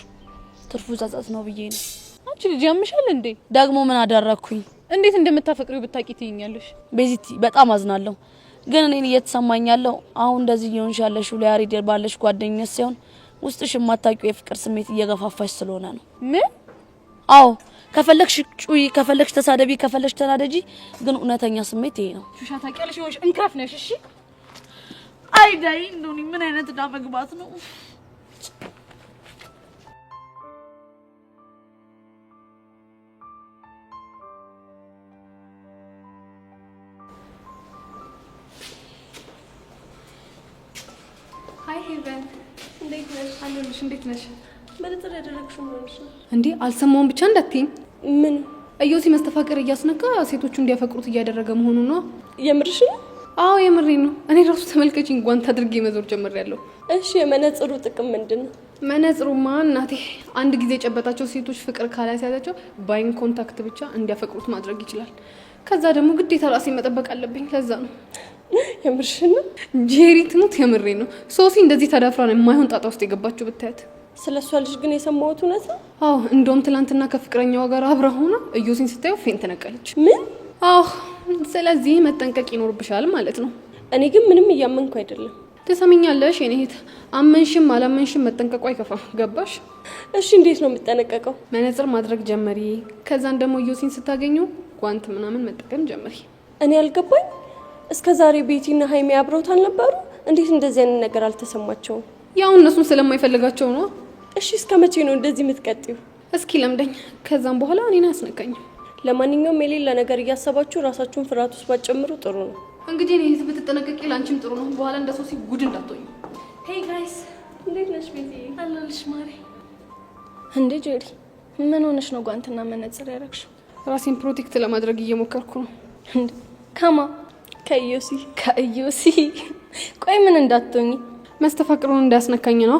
ትርፉ ጸጸት ነው ብዬ ነው። አንቺ ልጅ ያምሻል እንዴ? ደግሞ ምን አደረኩኝ? እንዴት እንደምታፈቅሪው ብታቂ ትይኛለሽ? ቤዚቲ በጣም አዝናለሁ። ግን እኔን እየተሰማኝ ያለው አሁን እንደዚህ እየሆንሽ ያለሽው ለያሬድ ባለሽ ጓደኝነት ሳይሆን ውስጥሽ የማታውቂው የፍቅር ስሜት እየገፋፋሽ ስለሆነ ነው። ምን? አዎ ከፈለግሽ ጩይ፣ ከፈለግሽ ተሳደቢ፣ ከፈለግሽ ተናደጂ፣ ግን እውነተኛ ስሜት ይሄ ነው። ሹሻ ታውቂያለሽ ወይ? እንክራፍ ነሽ። እሺ አይዳይ እንደውኒ ምን አይነት ዳ መግባት ነው? ሃይ ሄቨን እንዴት ነሽ? አለሁልሽ። እንዴት ነሽ? በለጠር ያደረግሽው ምን ነው እንዴ? አልሰማውም ብቻ እንዳትይኝ። ምን እዮሲ መስተፋቅር እያስነካ ሴቶቹ እንዲያፈቅሩት እያደረገ መሆኑ ነው። የምርሽ ነው? አዎ የምሬን ነው። እኔ ራሱ ተመልከችኝ፣ ጓንት አድርጌ መዞር ጀምሬያለሁ። እሺ የመነጽሩ ጥቅም ምንድነው? መነጽሩማ እናቴ አንድ ጊዜ የጨበጣቸው ሴቶች ፍቅር ካላስያዛቸው ባይን ኮንታክት ብቻ እንዲያፈቅሩት ማድረግ ይችላል። ከዛ ደግሞ ግዴታ ራሴ መጠበቅ አለብኝ። ለዛ ነው። የምርሽ ነው? ጄሪ ትሙት የምሬን ነው። ሶሲ እንደዚህ ተዳፍራ ነው የማይሆን ጣጣ ውስጥ የገባችው ብታያት። ስለሷ ልጅ ግን የሰማሁት እውነት ነው? አዎ እንደውም ትላንትና ከፍቅረኛዋ ጋር አብራ ሆና እዮሲን ስታየው ፌንት ነቀለች። ምን? አዎ ስለዚህ መጠንቀቅ ይኖርብሻል ማለት ነው። እኔ ግን ምንም እያመንኩ አይደለም። ትሰሚኛለሽ የኔ እህት፣ አመንሽም አላመንሽም መጠንቀቁ አይከፋም። ገባሽ? እሺ እንዴት ነው የምጠነቀቀው? መነጽር ማድረግ ጀመሪ። ከዛን ደግሞ እዮሲን ስታገኙ ጓንት ምናምን መጠቀም ጀመሪ። እኔ አልገባኝ። እስከ ዛሬ ቤቲና ሃይሚ አብረውት አልነበሩ? እንዴት እንደዚህ አይነት ነገር አልተሰማቸውም? ያው እነሱም ስለማይፈልጋቸው ነው። እሺ እስከ መቼ ነው እንደዚህ የምትቀጥዩ? እስኪ ለምደኝ፣ ከዛም በኋላ እኔን አያስነካኝም። ለማንኛውም የሌላ ነገር እያሰባችሁ ራሳችሁን ፍርሃት ውስጥ ባትጨምሩ ጥሩ ነው። እንግዲህ እኔ ብትጠነቀቂ ላንቺም ጥሩ ነው። በኋላ እንደ ሶሲ ጉድ እንዳትሆኝ። ሄይ ጋይስ እንዴት ነሽ? ቤቲ አለልሽ ማሪ። እንዴ ጄሪ ምን ሆነሽ ነው ጓንትና መነጽር ያደረግሽው? ራሴን ፕሮቴክት ለማድረግ እየሞከርኩ ነው። እንዴ ከማ? ከኢዮሲ። ከኢዮሲ? ቆይ ምን እንዳትሆኚ? መስተፋቅሩን እንዳያስነካኝ ነው።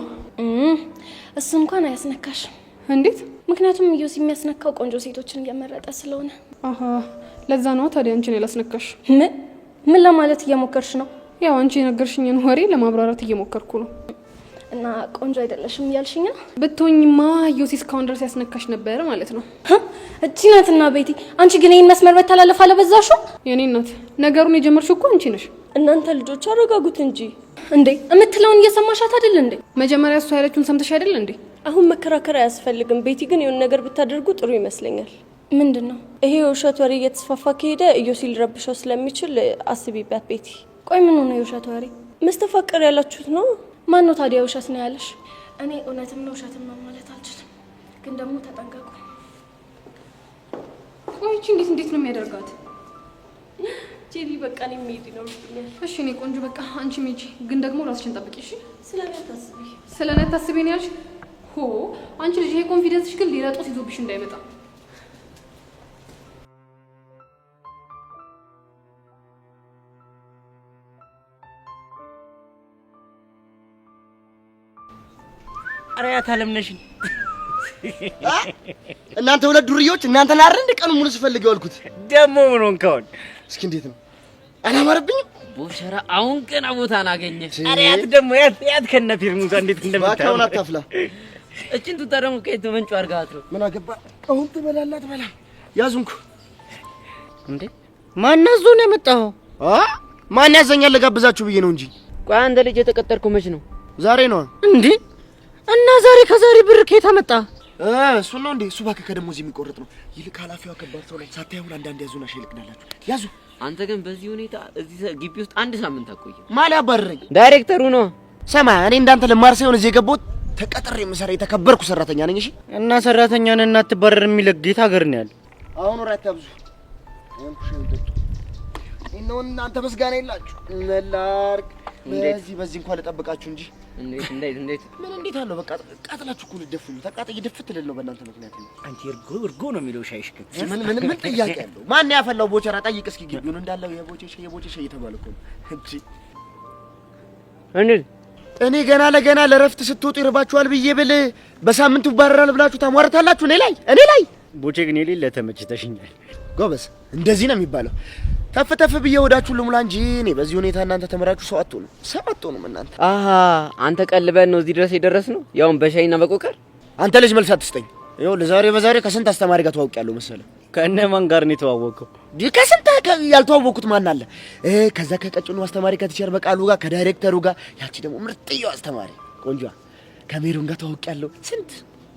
እሱ እንኳን አያስነካሽም። እንዴት? ምክንያቱም ኢዮሲ የሚያስነካው ቆንጆ ሴቶችን እየመረጠ ስለሆነ። አሃ ለዛ ነው ታዲያ አንቺን ያላስነካሽ። ምን ለማለት እየሞከርሽ ነው? ያው አንቺ የነገርሽኝን ወሬ ለማብራራት እየሞከርኩ ነው። እና ቆንጆ አይደለሽም እያልሽኝ ነው? ብትሆኝማ ኢዮሲ እስካሁን ድረስ ያስነካሽ ነበር ማለት ነው። እቺ ናትና ቤቲ፣ አንቺ ግን ይሄን መስመር መተላለፍ አለበዛሽው? የኔ እናት ነገሩን የጀመርሽው እኮ አንቺ ነሽ። እናንተ ልጆች አረጋጉት እንጂ። እንዴ የምትለውን እየሰማሻት አይደል እንዴ? መጀመሪያ እሷ ያለችውን ሰምተሽ አይደል እንዴ? አሁን መከራከር አያስፈልግም። ቤቲ ግን የሆነ ነገር ብታደርጉ ጥሩ ይመስለኛል። ምንድነው? ይሄ የውሸት ወሬ እየተስፋፋ ከሄደ ኢዮሲ ሊረብሸው ስለሚችል አስቢበት ቤቲ። ቆይ ምን ሆነ የውሸት ወሬ? መስተፋቅር ያላችሁት ነው? ማን ነው ታዲያ ውሸት ነው ያለሽ? እኔ እውነትም ነው ውሸትም ነው ማለት አልችልም፣ ግን ደግሞ ተጠንቀቁ። ቆይቺ እንዴት ነው የሚያደርጋት? ጄሪ በቃ እኔ መሄድ ይኖርብኛል። እሺ እኔ ቆንጆ በቃ አንቺ ሂጂ፣ ግን ደግሞ ራስሽን ጠብቂ እሺ? ስለኔ አታስቢ። ስለኔ አታስቢ ነው ያልሽ? አንቺ ልጅ ይሄ ኮንፊደንስሽ ግን ሊረጦስ ይዞብሽ እንዳይመጣ። አሪያት አለምነሽን እናንተ ሁለት ዱርዮች እናንተን አይደል እንደ ቀኑ ሙሉ ስፈልገው አልኩት። ደሞ ምን ሆንከው? እስኪ እንዴት ነው አላማረብኝም? ቦሸራ አሁን ገና ቦታን አገኘ። አሪያት ደሞ ያት ከነ ፊርሙዛ እንዴት እንደምታውቅ ባካውን አታፍላ። እቺን ቱታ ደሞ ከየት መንጩ አርጋት ነው? ምን አገባ? አሁን ትበላላት በላ ያዙንኩ እንዴ ማን አዞ ነው የመጣው? ማን ያዘኛል ለጋብዛችሁ ብዬ ነው እንጂ። ቆይ አንተ ልጅ የተቀጠርከው መች ነው? ዛሬ ነው እንዴ? እና ዛሬ ከዛሬ ብር ከየት አመጣ? እሱ ነው እንዴ? እሱ ባከ ከደሞዝ የሚቆርጥ ነው። ይልቅ ኃላፊዋ ከባድ ሰው ላይ ሳታዩን አንዳንድ ያዙና ሸልቅናላችሁ። ያዙ። አንተ ግን በዚህ ሁኔታ እዚህ ግቢ ውስጥ አንድ ሳምንት አቆየ። ማን ያባረረኝ? ዳይሬክተሩ ነው። ሰማ እኔ እንዳንተ ለማር ሳይሆን እዚህ የገባሁት ተቀጥሬ የምሰራ የተከበርኩ ሰራተኛ ነኝ። እሺ እና ሰራተኛ ነን እና አትባረር የሚል ጌታ ሀገር ነው ያለ። አሁን ወራት ታብዙ እነው እናንተ መስጋና የላችሁ መላርክ በዚህ እንኳን ልጠብቃችሁ እንጂ እንዴት ምን እንዴት አለው? በቃ ቃጥላችሁ እኮ ልደፉኝ። ተቃጥዬ ድፍት ልል ነው በእናንተ ምክንያት ነው። አንቺ እርጎ ነው የሚለው ሻይሽ ግን ምን ጥያቄ ያለው? ማን ያፈላው ቦቸራ? ጠይቅ እስኪ ግቢውን እንዳለው የቦቸሽ እየተባለ እኮ ነው እንጂ እኔ ገና ለገና ለረፍት ስትወጡ ይርባችኋል ብዬ ብል በሳምንቱ ይባረራል ብላችሁ ታሟርታላችሁ እኔ ላይ ቦቼ ግን የሌለ ተመችተሽኛል። ጎበዝ እንደዚህ ነው የሚባለው። ተፍ ብዬ ወዳችሁ ልሙላ እንጂ እኔ በዚህ ሁኔታ እናንተ ተመራችሁ ሰው አትሆኑም እናንተ። አንተ ቀልበን ነው እዚህ ድረስ የደረስነው ያውን በሻይና በቆቀር። አንተ ልጅ መልስ አትስጠኝ። ይኸው በዛሬ ከስንት አስተማሪ ጋር ተዋውቂያለሁ መሰለህ። ከነማን ጋር ነው የተዋወቀው? ከስንት ያልተዋወቁት ማን አለ? ከዛ ከቀጭኑ አስተማሪ ከቲቸር በቃሉ ጋር ከዳይሬክተሩ ጋር ያቺ ደግሞ ምርጥየው አስተማሪ ቆንጆዋ ከሜሮን ጋር ተዋውቂያለሁ።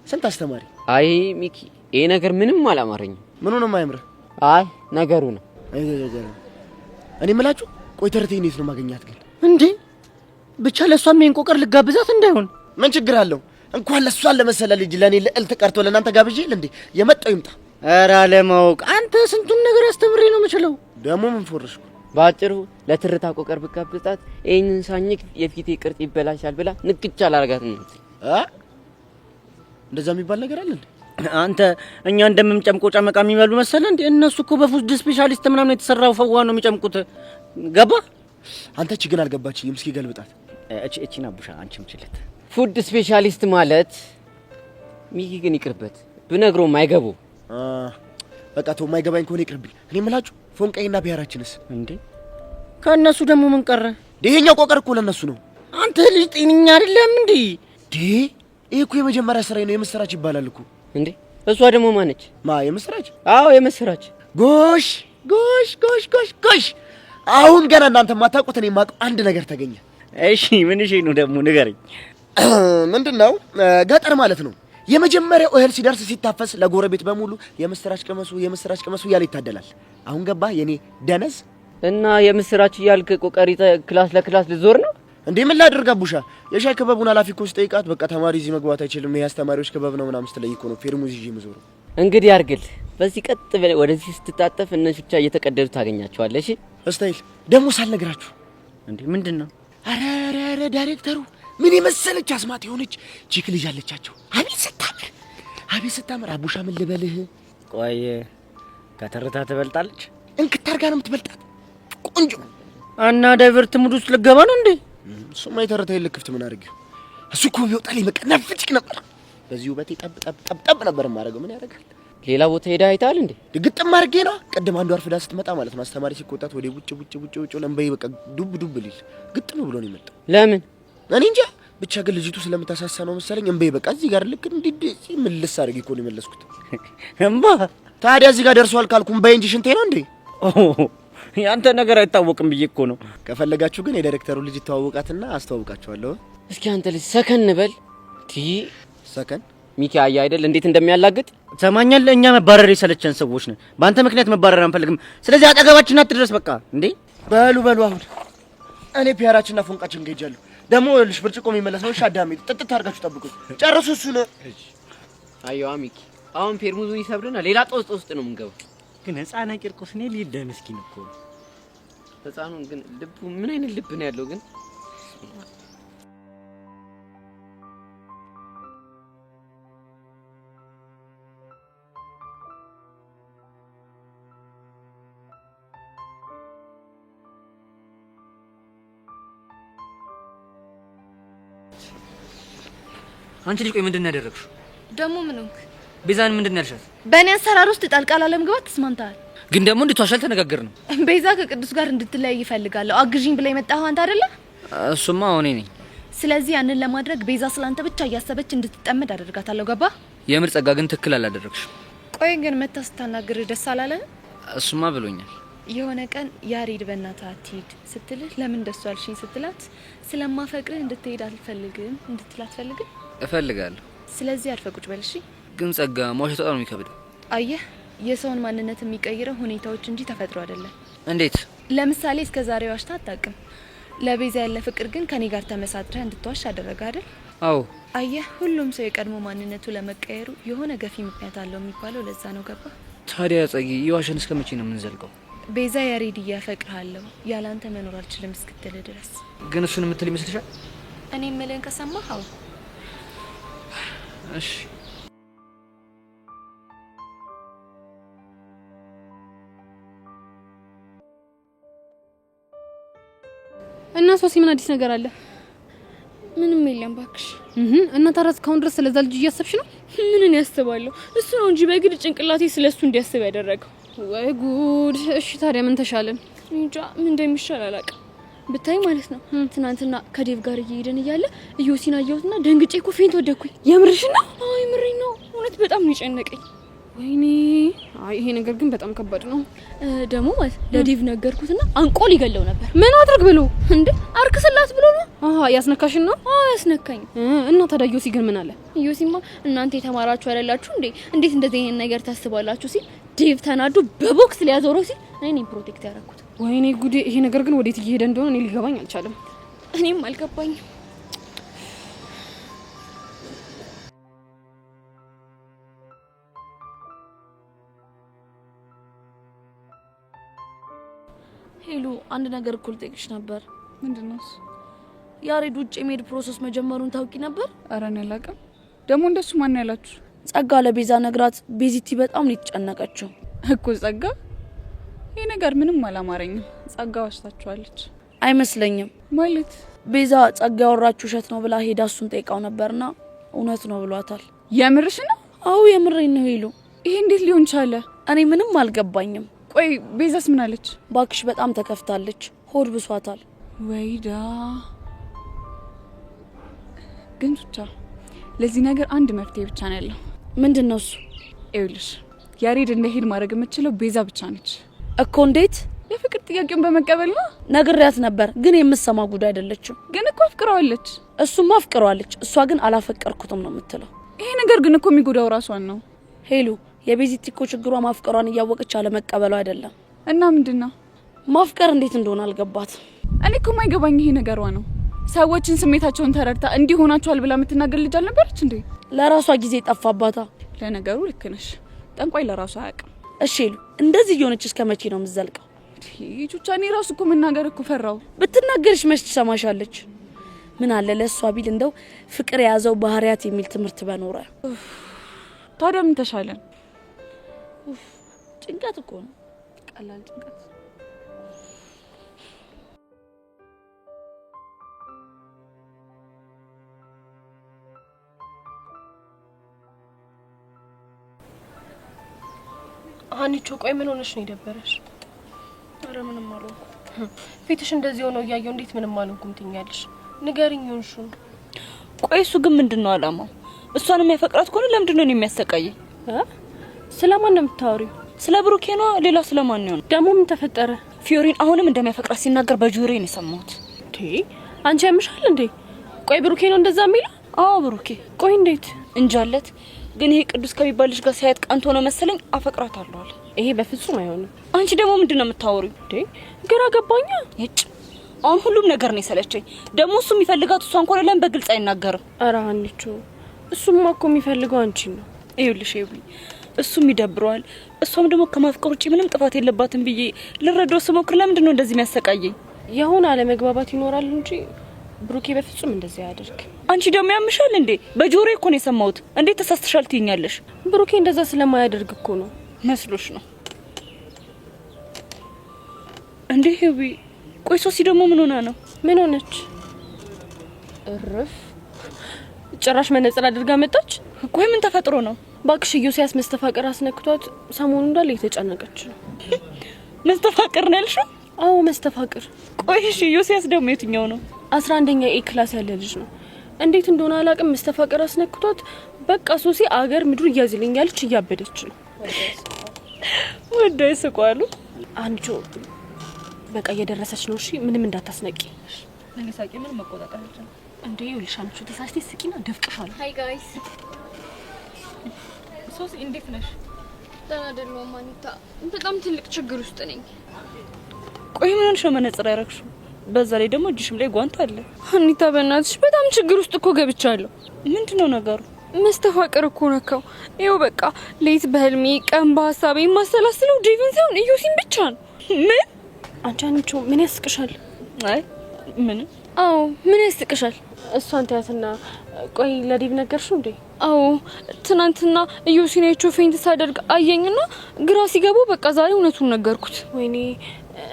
ስንት አስተማሪ። አይ ሚኪ ይሄ ነገር ምንም አላማረኝም። ምኑ ነው የማይምርህ? አይ ነገሩ ነው። እኔ የምላችሁ ቆይ ተረቴ እንዴት ነው ማገኛት ግን? እንዴ ብቻ ለሷም ይሄን ቆቀር ልጋብዛት እንዳይሆን። ምን ችግር አለው? እንኳን ለሷን ለመሰለ ልጅ ለኔ ልዕልት ቀርቶ ለእናንተ ጋብዤል እንዴ? የመጣው ይምጣ። ኧረ አለማወቅ አንተ ስንቱን ነገር አስተምሬ ነው የምችለው። ደግሞ ምን ፎርሽኩ? ባጭሩ ለትርታ ቆቀር ብጋብዛት ይሄንን ሳኝክ የፊቴ ቅርጽ ይበላሻል ብላ ንቅጫ አላርጋት ነው። እንደዛ የሚባል ነገር አለ እንዴ? አንተ እኛ እንደምንጨምቆ ጨመቃ የሚበሉ መሰለ እንዴ? እነሱ እኮ በፉድ ስፔሻሊስት ምናምን የተሰራው ፈዋ ነው የሚጨምቁት። ገባ? አንተ እቺ ግን አልገባችኝም። እስኪ ገልብጣት። እቺና ቡሻ አንቺም ችለት ፉድ ስፔሻሊስት ማለት ሚኪ ግን ይቅርበት ብነግሮም አይገቡ። በቃ ተው፣ የማይገባኝ ከሆነ ይቅርብኝ። እኔ የምላችሁ ፎንቃይና ቢያራችንስ እንዴ? ከእነሱ ደግሞ ምን ቀረ? ይሄኛው ቆቀር እኮ ለእነሱ ነው። አንተ ልጅ ጤነኛ አይደለም እንዴ? ይሄ እኮ የመጀመሪያ ስራዬ ነው። የምስራች ይባላል እኮ እንዴ። እሷ ደግሞ ማነች? የምስራች? አዎ የምስራች። ጎሽ። አሁን ገና እናንተ ማታውቁት እኔ የማውቀው አንድ ነገር ተገኘ። እሺ ምን ነው ደግሞ ንገረኝ። ምንድነው? ገጠር ማለት ነው። የመጀመሪያው እህል ሲደርስ ሲታፈስ ለጎረቤት በሙሉ የምስራች ቅመሱ እያለ ይታደላል። አሁን ገባ የኔ ደነዝ። እና የምስራች እያልክ ቆቀሪ ክላስ ለክላስ ልዞር ነው እንዴ? ምን ላድርግ አቡሻ? የሻይ ክበቡን ኃላፊ እኮ ስጠይቃት በቃ ተማሪ እዚህ መግባት አይችልም ይሄ አስተማሪዎች ክበብ ነው ምናምን ስትለኝ እኮ ነው ፌርሙዝ ይዤ የምዞረው። እንግዲህ አርግል። በዚህ ቀጥ ብለህ ወደዚህ ስትጣጠፍ እነሱ ብቻ እየተቀደዱ ታገኛቸዋለህ። እሺ እስታይል ደግሞ ሳልነግራችሁ እንዴ? ምንድነው? አረ ዳይሬክተሩ ምን የመሰለች አስማት የሆነች ቺክ ልጅ አለቻቸው። አቤት ስታምር አቡሻ ምን ልበልህ? ቆይ ከተረታ ትበልጣለች። እንክታርጋ ነው የምትበልጣት። ቆንጆ እና ዳይቨርት ሙድ ውስጥ ልገባ ነው እንዴ? እሱማ የተረታ ይልክፍት ምን አድርጊው? እሱ እኮ ቢወጣልኝ በቃ ነፍጭክ ነበር። በዚህ ውበቴ ጠብ ነበር የማደርገው። ምን ያደርጋል? ሌላ ቦታ ሄዳ አይታል እንዴ? ግጥም አድርጌ ነው። ቅድም አንዱ አርፍዳ ስትመጣ ማለት ነው አስተማሪ ሲቆጣት ወደ ውጭ ለምበይ በቃ ዱብ ሊል ግጥም ብሎ ነው የመጣው። ለምን እኔ እንጃ። ብቻ ግን ልጅቱ ስለምታሳሳ ነው መሰለኝ እምበይ በቃ እዚህ ጋር ልክ እንዲህ ምልስ አድርጌ እኮ ነው የመለስኩት። እምባ ታዲያ እዚህ ጋር ደርሷል ካልኩም በይ እንጂ ሽንቴ ነው እንዴ? ያንተ ነገር አይታወቅም ብዬ እኮ ነው። ከፈለጋችሁ ግን የዳይሬክተሩ ልጅ ተዋውቃትና አስተዋውቃችኋለሁ። እስኪ አንተ ልጅ ሰከን በል። ሰከን ሚኪ አያ አይደል እንዴት እንደሚያላግጥ ሰማኛለህ። እኛ መባረር የሰለቸን ሰዎች ነን። በአንተ ምክንያት መባረር አንፈልግም። ስለዚህ አጠገባችን አትድረስ በቃ። እንዴ በሉ አሁን እኔ ፒያራችንና ፎንቃችን ገጃለሁ። ደግሞ ልሽ ብርጭቆ የሚመለስ ነው። ሻዳሚ ጥጥት አድርጋችሁ ጠብቁኝ። ጨርሱ እሱ ነው። አየዋ ሚኪ አሁን ፔርሙዙን ይሰብርና ሌላ ጦስ ውስጥ ነው የምንገባው። ግን ህፃና ቂርቆስ እኔ ሊደ ምስኪን እኮ ህፃኑን ግን ልቡ ምን አይነት ልብ ነው ያለው ግን አንቺ ልጅ ቆይ ምንድን ነው ያደረግሽው? ደግሞ ምን ሆንክ? ቤዛን ምንድን ነው ያልሻት? በእኔ አሰራር ውስጥ ጣልቃ ላለመግባት ተስማምተሃል። ግን ደግሞ እንድትዋሽ አልተነጋገርንም። ቤዛ ከቅዱስ ጋር እንድትለያይ ይፈልጋለሁ። አግዢኝ ብላ የመጣኸው አንተ አይደለ? እሱማ እኔ ነኝ። ስለዚህ ያንን ለማድረግ ቤዛ ስላንተ ብቻ እያሰበች እንድትጠመድ አደርጋታለሁ። ገባ? የምር ጸጋ ግን ትክክል አላደረግሽም። ቆይ ግን መታ ስታናግርህ ደስ አላለህ? እሱማ ብሎኛል። የሆነ ቀን ያሬድ በእናትህ አትሂድ ስትልህ ለምን ደስ አልሽኝ ስትላት ስለማፈቅርህ እንድትሄድ አልፈልግም እንድትላት ፈልግህ? እፈልጋለሁ። ስለዚህ አርፈህ ቁጭ በል እሺ። ግን ጸጋ መዋሸት በጣም ነው የሚከብደው። አየህ የሰውን ማንነት የሚቀይረው ሁኔታዎች እንጂ ተፈጥሮ አይደለም። እንዴት? ለምሳሌ እስከ ዛሬ ዋሽታ አታውቅም። ለቤዛ ያለ ፍቅር ግን ከኔ ጋር ተመሳጥረህ እንድትዋሽ አደረገ አይደል? አዎ። አየህ ሁሉም ሰው የቀድሞ ማንነቱ ለመቀየሩ የሆነ ገፊ ምክንያት አለው የሚባለው ለዛ ነው። ገባ? ታዲያ ጸጊ የዋሸን እስከ መቼ ነው የምንዘልቀው? ቤዛ ያሬድ እያፈቅርሃለሁ ያላንተ መኖር አልችልም እስክትል ድረስ። ግን እሱን የምትል ይመስልሻል? እኔ የምልህን ከሰማህ አዎ። እሺ እና ሶሲ ምን አዲስ ነገር አለ? ምንም የለም ባክሽ። እና ታዲያ እስካሁን ድረስ ስለዛ ልጅ እያሰብሽ ነው? ምንን ያስባለሁ? እሱ ነው እንጂ በግድ ጭንቅላቴ ስለሱ እንዲያስብ ያደረገው። ወይ ጉድ! እሺ ታዲያ ምን ተሻለን? እንጃ ምን እንደሚሻል አላውቅም። ብታይ ማለት ነው ትናንትና ከዴቭ ጋር እየሄድን እያለ እዮሲን አየሁትና ደንግጬ እኮ ፌንት ወደኩኝ። የምርሽ ነው? አዎ የምሬን ነው። እውነት በጣም ነው የጨነቀኝ። ወይኔ! አይ ይሄ ነገር ግን በጣም ከባድ ነው። ደግሞ ማለት ለዴቭ ነገርኩትና አንቆ ሊገለው ነበር። ምን አድርግ ብሎ እንዴ? አርክስላት ብሎ ነው። አሃ ያስነካሽን ነው? አዎ ያስነካኝ። እና ታዲያ እዮሲ ግን ምን አለ? እዮሲማ እናንተ የተማራችሁ አይደላችሁ እንዴ? እንዴት እንደዚህ ይሄን ነገር ታስባላችሁ ሲል ዴቭ ተናዶ በቦክስ ሊያዞረው ሲል እኔ ፕሮቴክት ያደረኩት። ወይኔ ጉዴ! ይሄ ነገር ግን ወዴት እየሄደ እንደሆነ እኔ ሊገባኝ አልቻለም። እኔም አልገባኝም። ሄሎ አንድ ነገር እኮ ልጠይቅሽ ነበር። ምንድነው? ያሬድ ውጭ የመሄድ ፕሮሰስ መጀመሩን ታውቂ ነበር? ኧረ እኔ አላውቅም። ደግሞ እንደሱ ማን ያላችሁ? ጸጋ ለቤዛ ነግራት ቤዚቲ በጣም ነው የተጨነቀችው እኮ ጸጋ። ይሄ ነገር ምንም አላማረኝም። ጸጋ ዋሽታችኋለች። አይመስለኝም። ማለት ቤዛ ጸጋ ያወራችሁ ውሸት ነው ብላ ሄዳ እሱን ጠይቃው ነበርና እውነት ነው ብሏታል። የምርሽ ነው? አዎ የምሬን ነው ሄሉ። ይሄ እንዴት ሊሆን ቻለ? እኔ ምንም አልገባኝም። ቆይ ቤዛስ ምን አለች? ባክሽ በጣም ተከፍታለች። ሆድ ብሷታል። ወይዳ ግን ብቻ ለዚህ ነገር አንድ መፍትሄ ብቻ ነው ያለው። ምንድነው እሱ? ይኸውልሽ ያሬድ እንደሄድ ማድረግ የምትችለው ቤዛ ብቻ ነች እኮ። እንዴት? የፍቅር ጥያቄውን በመቀበል ነው። ነግሬያት ነበር ግን የምትሰማ ጉዳይ አይደለችም። ግን እኮ አፍቅረዋለች። እሱማ አፍቅረዋለች። እሷ ግን አላፈቀርኩትም ነው የምትለው። ይሄ ነገር ግን እኮ የሚጎዳው ራሷን ነው ሄሉ። የቤዚቲ እኮ ችግሯ ማፍቀሯን እያወቀች አለመቀበሏ አይደለም። እና ምንድነው? ማፍቀር እንዴት እንደሆነ አልገባት። እኔ እኮ የማይገባኝ ይሄ ነገሯ ነው። ሰዎችን ስሜታቸውን ተረድታ እንዲሆናቸዋል ብላ የምትናገር ልጅ አልነበረች እንዴ? ለራሷ ጊዜ ጠፋባታ። ለነገሩ ልክ ነሽ። ጠንቋይ ለራሷ አያውቅም። እሺ ሄሉ እንደዚህ እየሆነች እስከ መቼ ነው የምትዘልቀው? ቹቻ እኔ ራሱ እኮ መናገር እኮ ፈራው። ብትናገርሽ መች ትሰማሻለች? ምን አለ ለእሷ ቢል እንደው ፍቅር የያዘው ባህሪያት የሚል ትምህርት በኖረ። ታዲያ ምን ተሻለን? ጭንቀት እኮ ነው። ቀላል ጭንቀት። አንቺ ቆይ ምን ሆነሽ ነው የደበረሽ? አረ ምንም አልሆንኩም። ፊትሽ እንደዚህ ሆኖ እያየው እንዴት ምንም አልሆንኩም ትኛለሽ? ንገሪኝ ሆንሹን። ቆይ እሱ ግን ምንድነው አላማው? እሷን የሚያፈቅራት ከሆነ ለምንድን ነው የሚያሰቃየኝ? ስለማን ነው የምታወሪው? ስለ ብሩኬ ነው? ሌላ ስለማን ነው? ደግሞ ምን ተፈጠረ? ፊዮሪን አሁንም እንደሚያፈቅራት ሲናገር በጆሮዬ ነው የሰማሁት። አንቺ ያምሻል እንዴ? ቆይ ብሩኬ ነው እንደዛ የሚለው? አዎ ብሩኬ። ቆይ እንዴት? እንጃለት። ግን ይሄ ቅዱስ ከሚባል ልጅ ጋር ሳያት ቀንቶ ነው መሰለኝ አፈቅራታለሁ አለ። ይሄ በፍጹም አይሆንም። አንቺ ደግሞ ምንድነው የምታወሪው? ግራ ገባኛ። አሁን ሁሉም ነገር ነው የሰለቸኝ። ደግሞ እሱ የሚፈልጋት እሷን እንኳን ለምን በግልጽ አይናገርም? ኧረ አንቺ እሱማ እኮ የሚፈልገው አንቺ ነው። ይኸውልሽ እሱም ይደብረዋል። እሷም ደግሞ ከማፍቀር ውጪ ምንም ጥፋት የለባትም ብዬ ልረዳው ስሞክር ለምንድን ነው እንደዚህ የሚያሰቃየኝ? የሆነ አለመግባባት ይኖራል እንጂ ብሩኬ በፍጹም እንደዚህ ያደርግ። አንቺ ደግሞ ያምሻል እንዴ? በጆሮዬ እኮ ነው የሰማሁት። እንዴት ተሳስተሻል ትይኛለሽ? ብሩኬ እንደዛ ስለማያደርግ እኮ ነው። መስሎሽ ነው እንዴ? ሄዊ ቆይ ሶሲ ደግሞ ምን ሆና ነው? ምን ሆነች? እርፍ ጭራሽ መነጽር አድርጋ መጣች። ቆይ ምን ተፈጥሮ ነው? ባክሽ ኢዮስያስ መስተፋቅር አስነክቷት ሰሞኑን እንዳለ የተጨነቀች ነው። መስተፋቅር ነው ያልሽው? አዎ መስተፋቅር። ቆይ እሺ ኢዮስያስ ደግሞ የትኛው ነው? 11ኛ ኤ ክላስ ያለ ልጅ ነው። እንዴት እንደሆነ አላቅም መስተፋቅር አስነክቷት በቃ ሶሲ አገር ምድሩ እያዝልኛለች እያበደች ነው። ወደ ይስቋሉ። አንቺ በቃ እየደረሰች ነው። እሺ ምንም እንዳታስነቂ። እኔ ሳቂ ምን መቆጣጣች እንዴ? ይኸውልሽ አንቺ ተሳስተሽ ስቂና ደፍቅሻል። ሃይ ጋይስ ሶሲ እንዴት ነሽ? ደህና አይደለሁም አኒታ፣ በጣም ትልቅ ችግር ውስጥ ነኝ። ቆይ ምን ሆነሽ መነጽር ያረግሽው? በዛ ላይ ደግሞ እጅሽም ላይ ጓንት አለ። አኒታ በእናትሽ በጣም ችግር ውስጥ እኮ ገብቻለሁ። ምንድነው ነገሩ? መስተፋቅር እኮ ነካው። ይኸው በቃ ሌት በህልሜ ቀን በሀሳቤ የማሰላስለው ዴቪን ሳይሆን ኢዮሲን ብቻ ነው። ምን? አንቺ አንቺ ምን ያስቅሻል? አይ ምን? አዎ ምን ያስቅሻል? እሷን ታያትና ቆይ ለዴቭ ነገርሽው እንዴ? አዎ ትናንትና ኢዮሲን አይቼው ፌንት ሳደርግ አየኝና ግራ ሲገባው በቃ ዛሬ እውነቱን ነገርኩት። ወይኔ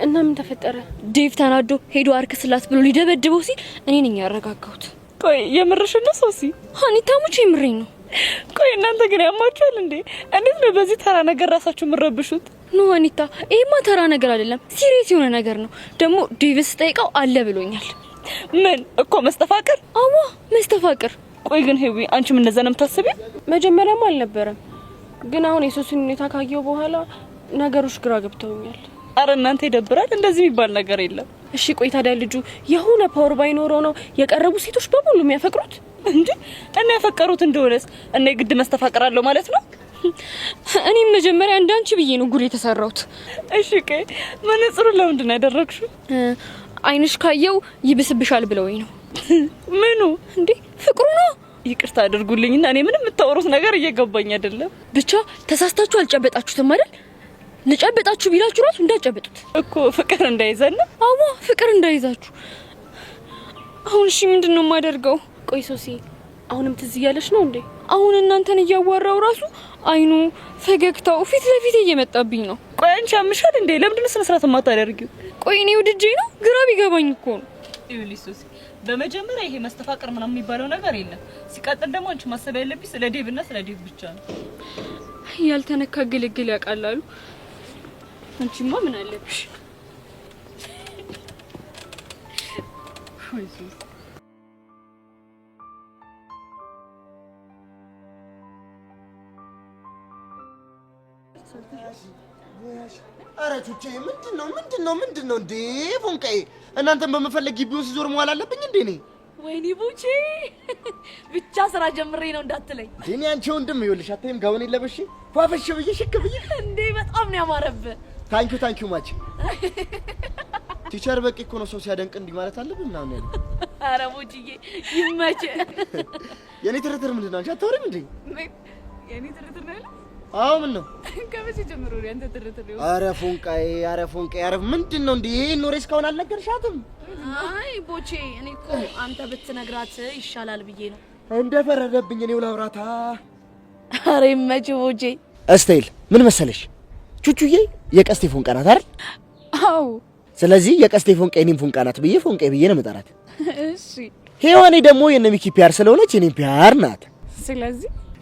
እና ምን ተፈጠረ? ዴቭ ተናዶ ሄዶ አርክስላት ብሎ ሊደበድበው ሲል እኔ ነኝ ያረጋጋሁት። ቆይ የምርሽን ነው ሶሲ? አኒታ ሙቼ የምሬኝ ነው። ቆይ እናንተ ግን ያማችኋል እንዴ? እንዴት ነው በዚህ ተራ ነገር ራሳችሁ የምረብሹት? ኖ አኒታ ይሄማ ተራ ነገር አይደለም፣ ሲሪየስ የሆነ ነገር ነው። ደግሞ ዴቭስ ጠይቀው አለ ብሎኛል። ምን እኮ መስተፋቅር? አዎ መስተፋቅር። ቆይ ግን ሄዊ አንቺ ምን እንደዛ ነው የምታስቢው? መጀመሪያም አልነበረም፣ ግን አሁን የሶስን ሁኔታ ካየው በኋላ ነገሮች ግራ ገብተውኛል። አረ እናንተ ይደብራል። እንደዚህ የሚባል ነገር የለም። እሺ ቆይ ታዲያ ልጁ የሆነ ፓወር ባይኖረው ነው የቀረቡ ሴቶች በሙሉ የሚያፈቅሩት እንዴ? እና ያፈቀሩት እንደሆነስ እና የግድ መስተፋቅር አለው ማለት ነው? እኔም መጀመሪያ እንዳንቺ ብዬ ነው ጉድ የተሰራሁት። እሺ ቆይ መነጽሩን ለምንድን ነው ያደረግሽው? አይንሽ ካየው ይብስብሻል ብለውኝ ነው። ምኑ? እንዴ ፍቅሩ ነው። ይቅርታ አድርጉልኝና እኔ ምንም የምታወሩት ነገር እየገባኝ አይደለም። ብቻ ተሳስታችሁ አልጨበጣችሁትም አይደል? ልጨበጣችሁ ቢላችሁ ራሱ እንዳጨበጡት እኮ ፍቅር እንዳይዘን። አዎ ፍቅር እንዳይዛችሁ። አሁን እሺ ምንድነው የማደርገው? ቆይ ሶሲ አሁንም ትዝ እያለሽ ነው እንዴ? አሁን እናንተን እያዋራው ራሱ አይኑ ፈገግታው ፊት ለፊት እየመጣብኝ ነው። ቆይ አንቺ አምሻል እንዴ? ለምንድን ነው ስነ ስርዓት የማታደርጊው? ቆይ እኔ ወድጄ ነው ግራ ቢገባኝ እኮ ነው። ይኸውልሽ ሶሲ በመጀመሪያ ይሄ መስተፋቅር ምናምን የሚባለው ነገር የለም። ሲቀጥል ደግሞ አንቺ ማሰብ ያለብሽ ስለ ዴቭና ስለ ዴቭ ብቻ ነው። ያልተነካ ግልግል ያቃላሉ። አንቺማ ምን አለብሽ? አረ ቹቼ ምንድነው እንዴ? ፎንቃዬ እናንተን በመፈለግ ግቢውን ሲዞር መዋል አለብኝ እንዴ እኔ? ወይኔ ቡቼ ብቻ ስራ ጀምሬ ነው እንዳትለኝ። እኔ አንቺ ወንድም ይኸውልሽ አታይም ጋውን ለበሽ ፏፈሽ ብዬ ሽክ ብዬ እንዴ በጣም ነው ያማረብህ። ታንኪዩ ማች ቲቸር በቂ እኮ ነው ሰው ሲያደንቅ እንዲህ ማለት አለብኝ ምናምን ያለው። አረ ቡችዬ ይመች። የኔ ትርትር ምንድን ነው? አንቺ አታወሪም እንዴ? የኔ ትርትር ነው ያለው? አዎ ምን ነው? ከመቼ ጀምሮ ነው ያንተ ትርትር ነው? አረ ፎንቃዬ ምንድን ነው እንዴ? ይሄን ኖሬ እስካሁን አልነገርሻትም? አይ ቦቼ እኔ እኮ አንተ ብትነግራት ይሻላል ብዬ ነው። እንደፈረደብኝ እኔው ላውራታ። አረ ይመች ቦቼ። እስቴል ምን መሰለሽ ቹቹዬ የቀስቴ ፎንቃ ናት አይደል? አዎ። ስለዚህ የቀስቴ ፎንቃ የኔም ፎንቃ ናት ብዬ ፎንቃ ብዬ ነው የምጠራት። እሺ። ሄዋኔ ደግሞ የነ ሚኪ ፒያር ስለሆነች የኔም ፒያር ናት።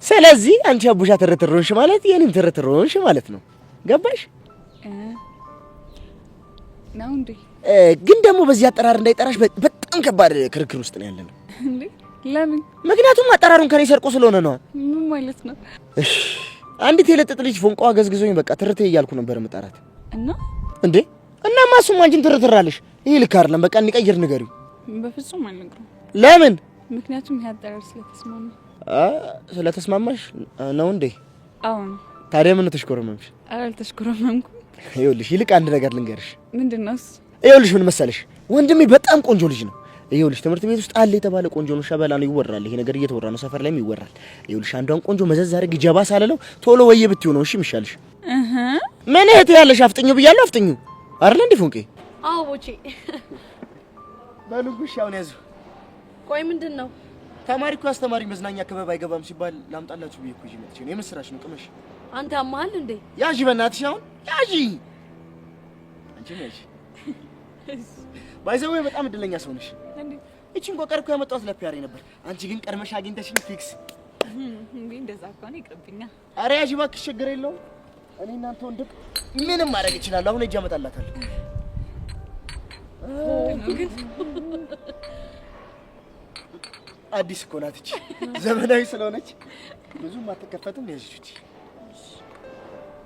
ስለዚህ አንቺ አቡሻ ትርትሮንሽ ማለት የኔም ትርትሮንሽ ማለት ነው። ገባሽ ነው እንዴ? ግን ደግሞ በዚህ አጠራር እንዳይጠራሽ በጣም ከባድ ክርክር ውስጥ ነው ያለነው። እንዴ ለምን? ምክንያቱም አጠራሩን ከኔ ሰርቆ ስለሆነ ነው። ምን ማለት ነው? እሺ አንዲት የለጠጥ ልጅ ፎንቃዋ ገዝግዞኝ በቃ ትርቴ እያልኩ ነበር የምጠራት። እና እንዴ እናማ እሱም አንቺም ትርትራለሽ። ይሄ ልክ አይደለም። በቃ እንቀይር ንገሪው። በፍጹም አልነግረውም። ለምን? ምክንያቱም ይሄ አጠራር ስለተስማማ። ስለተስማማሽ ነው እንዴ? አዎ። ታዲያ ምን ተሽኮረመምሽ? አልተሽኮረመምኩም። ይኸውልሽ ይልቅ አንድ ነገር ልንገርሽ። ምንድነው? ይኸውልሽ ምን መሰለሽ ወንድሜ በጣም ቆንጆ ልጅ ነው። ይኸውልሽ ትምህርት ቤት ውስጥ አለ የተባለ ቆንጆ ነው ሸበላ ነው ይወራል። ይሄ ነገር እየተወራ ነው፣ ሰፈር ላይም ይወራል። ይኸውልሽ አንዷን ቆንጆ መዘዝ አድርጊ ጀባ ሳለለው ቶሎ ወየ ብትዩ ነው እሺ የሚሻልሽ። ምን እህት ያለሽ አፍጥኙ ብያለሁ። አፍጥኙ አይደል እንዴ ፎንቄ? አዎ ቦቼ። በልጉሽ አሁን ያዙ። ቆይ ምንድነው? ተማሪ እኮ አስተማሪ መዝናኛ ክበብ አይገባም ሲባል ላምጣላችሁ ብዬ እኮ ይዤ መጥቼ ነው። የምስራች ነው ቅመሽ። አንተ አማሃል እንዴ? ያዢ በእናትሽ አሁን ያዢ። አንቺ ነሽ ባይዘው በጣም እድለኛ ሰው ነሽ። እቺን ቆቀር እኮ ያመጣሁት ለፒያሬ ነበር። አንቺ ግን ቀድመሽ አግኝተሽኝ ፊክስ። እንዴ እንደዛ ከሆነ ይቅርብኛል። ኧረ ያዥ እባክሽ፣ ችግር የለውም። እኔ እናንተ ወንድም ምንም ማድረግ ይችላል። አሁን እጅ አመጣላታለሁ። ግን አዲስ እኮ ናት እቺ፣ ዘመናዊ ስለሆነች ብዙም አትከፈትም። ያዥ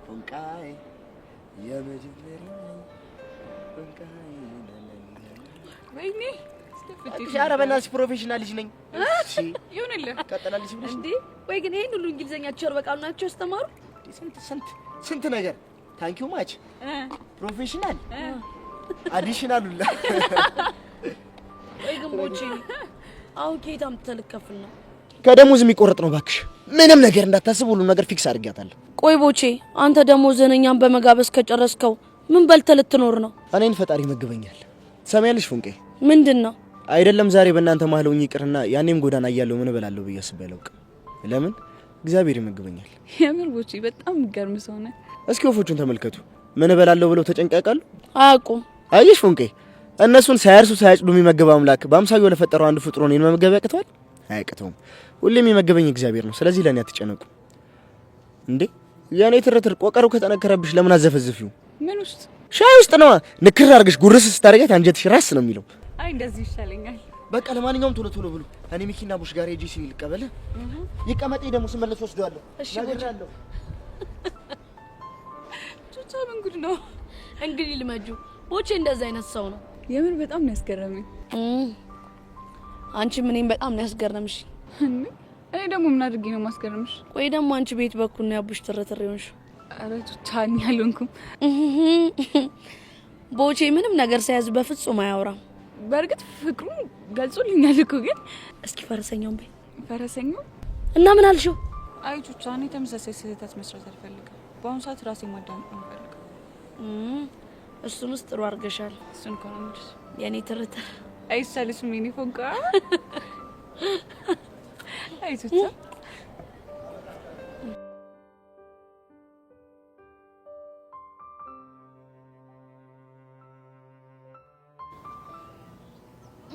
ፎንቃይ የመጀመሪያ ፎንቃይ ወይኔ ኧረ በእናትሽ ፕሮፌሽናል ልጅ ነኝ። እሺ ይሁንልህ። ቀጥላለች ብለሽ እንዴ? ወይ ግን ይሄን ሁሉ እንግሊዘኛ ቸር በቃሉ ናቸው ያስተማሩ? ስንት ነገር ታንኪዩ ማች ፕሮፌሽናል አዲሽናል ሁላ። ወይ ግን ቦቼ አሁን ከየት አምጥተህ ልትከፍል ነው? ከደሞዝ የሚቆረጥ ነው እባክሽ። ምንም ነገር እንዳታስብ፣ ሁሉ ነገር ፊክስ አድርጊያታለሁ። ቆይ ቦቼ አንተ ደሞዝህን እኛን በመጋበዝ ከጨረስከው ምን በልተህ ልትኖር ነው? እኔን ፈጣሪ ይመግበኛል። ሰማያለሽ ፎንቄ? ምንድነው? አይደለም ዛሬ በእናንተ መሀል ሆኜ ይቅርና ያኔም ጎዳና እያለሁ ምን እበላለሁ ብዬ አስቤ አላውቅም። ለምን? እግዚአብሔር ይመግበኛል። የምር ቦቼ በጣም ገርም ሰው ነህ። እስኪ ወፎቹን ተመልከቱ። ምን እበላለሁ ብለው ተጨንቀው ያውቃሉ? አያውቁም። አየሽ ፎንቄ፣ እነሱን ሳያርሱ ሳያጭዱ የሚመግብ አምላክ በአምሳዩ ለፈጠረው አንድ ፍጡር እኔን መመገብ ያቅተዋል? አያቅተውም። ሁሌም የሚመግበኝ እግዚአብሔር ነው። ስለዚህ ለኔ አትጨነቁ። እንዴ የኔ ትርትር ቆቀሩ ከተነከረብሽ ለምን አዘፈዝፊው? ምን ውስጥ? ሻይ ውስጥ ነው። ንክር አድርገሽ ጉርስ ስታረጋት አንጀትሽ ራስ ነው የሚለው። አይ እንደዚህ ይሻለኛል። በቃ ለማንኛውም ቶሎ ቶሎ ብሉ። እኔ ሚኪና ቡሽ ጋር ሄጄ ሲል ልቀበል። ይቀመጥ ደግሞ ስመለስ ወስደዋለሁ። እሺ ወጃለሁ። ቹቻ ምን ጉድ ነው እንግዲህ ልመጁ። ቦቼ እንደዛ አይነት ሰው ነው። የምር በጣም ነው ያስገረመኝ። አንቺ ምንም በጣም ነው ያስገረምሽ። እኔ ደግሞ ምን አድርጌ ነው ማስገረምሽ? ቆይ ደግሞ አንቺ ቤት በኩል ነው ያቡሽ ትረትር ይሆንሽ? አረ ቹቻ እኔ አልሆንኩም። ቦቼ ምንም ነገር ሳያዝ በፍጹም አያወራም። በእርግጥ ፍቅሩን ገልጾልኛል እኮ። ግን እስኪ ፈረሰኛውን በይ። ፈረሰኛው እና ምን አልሽው? አይ ቹቻ እኔ ተመሳሳይ ስህተት መስራት አልፈልግም። በአሁኑ ሰዓት ራሴ ማዳመጥ ነው የምፈልገው። እሱንስ ጥሩ አድርገሻል። እሱን እኮ ነው እንጂ የኔ ትርትር አይሳልሽም የኔ ፎንቃ። አይ ቹቻ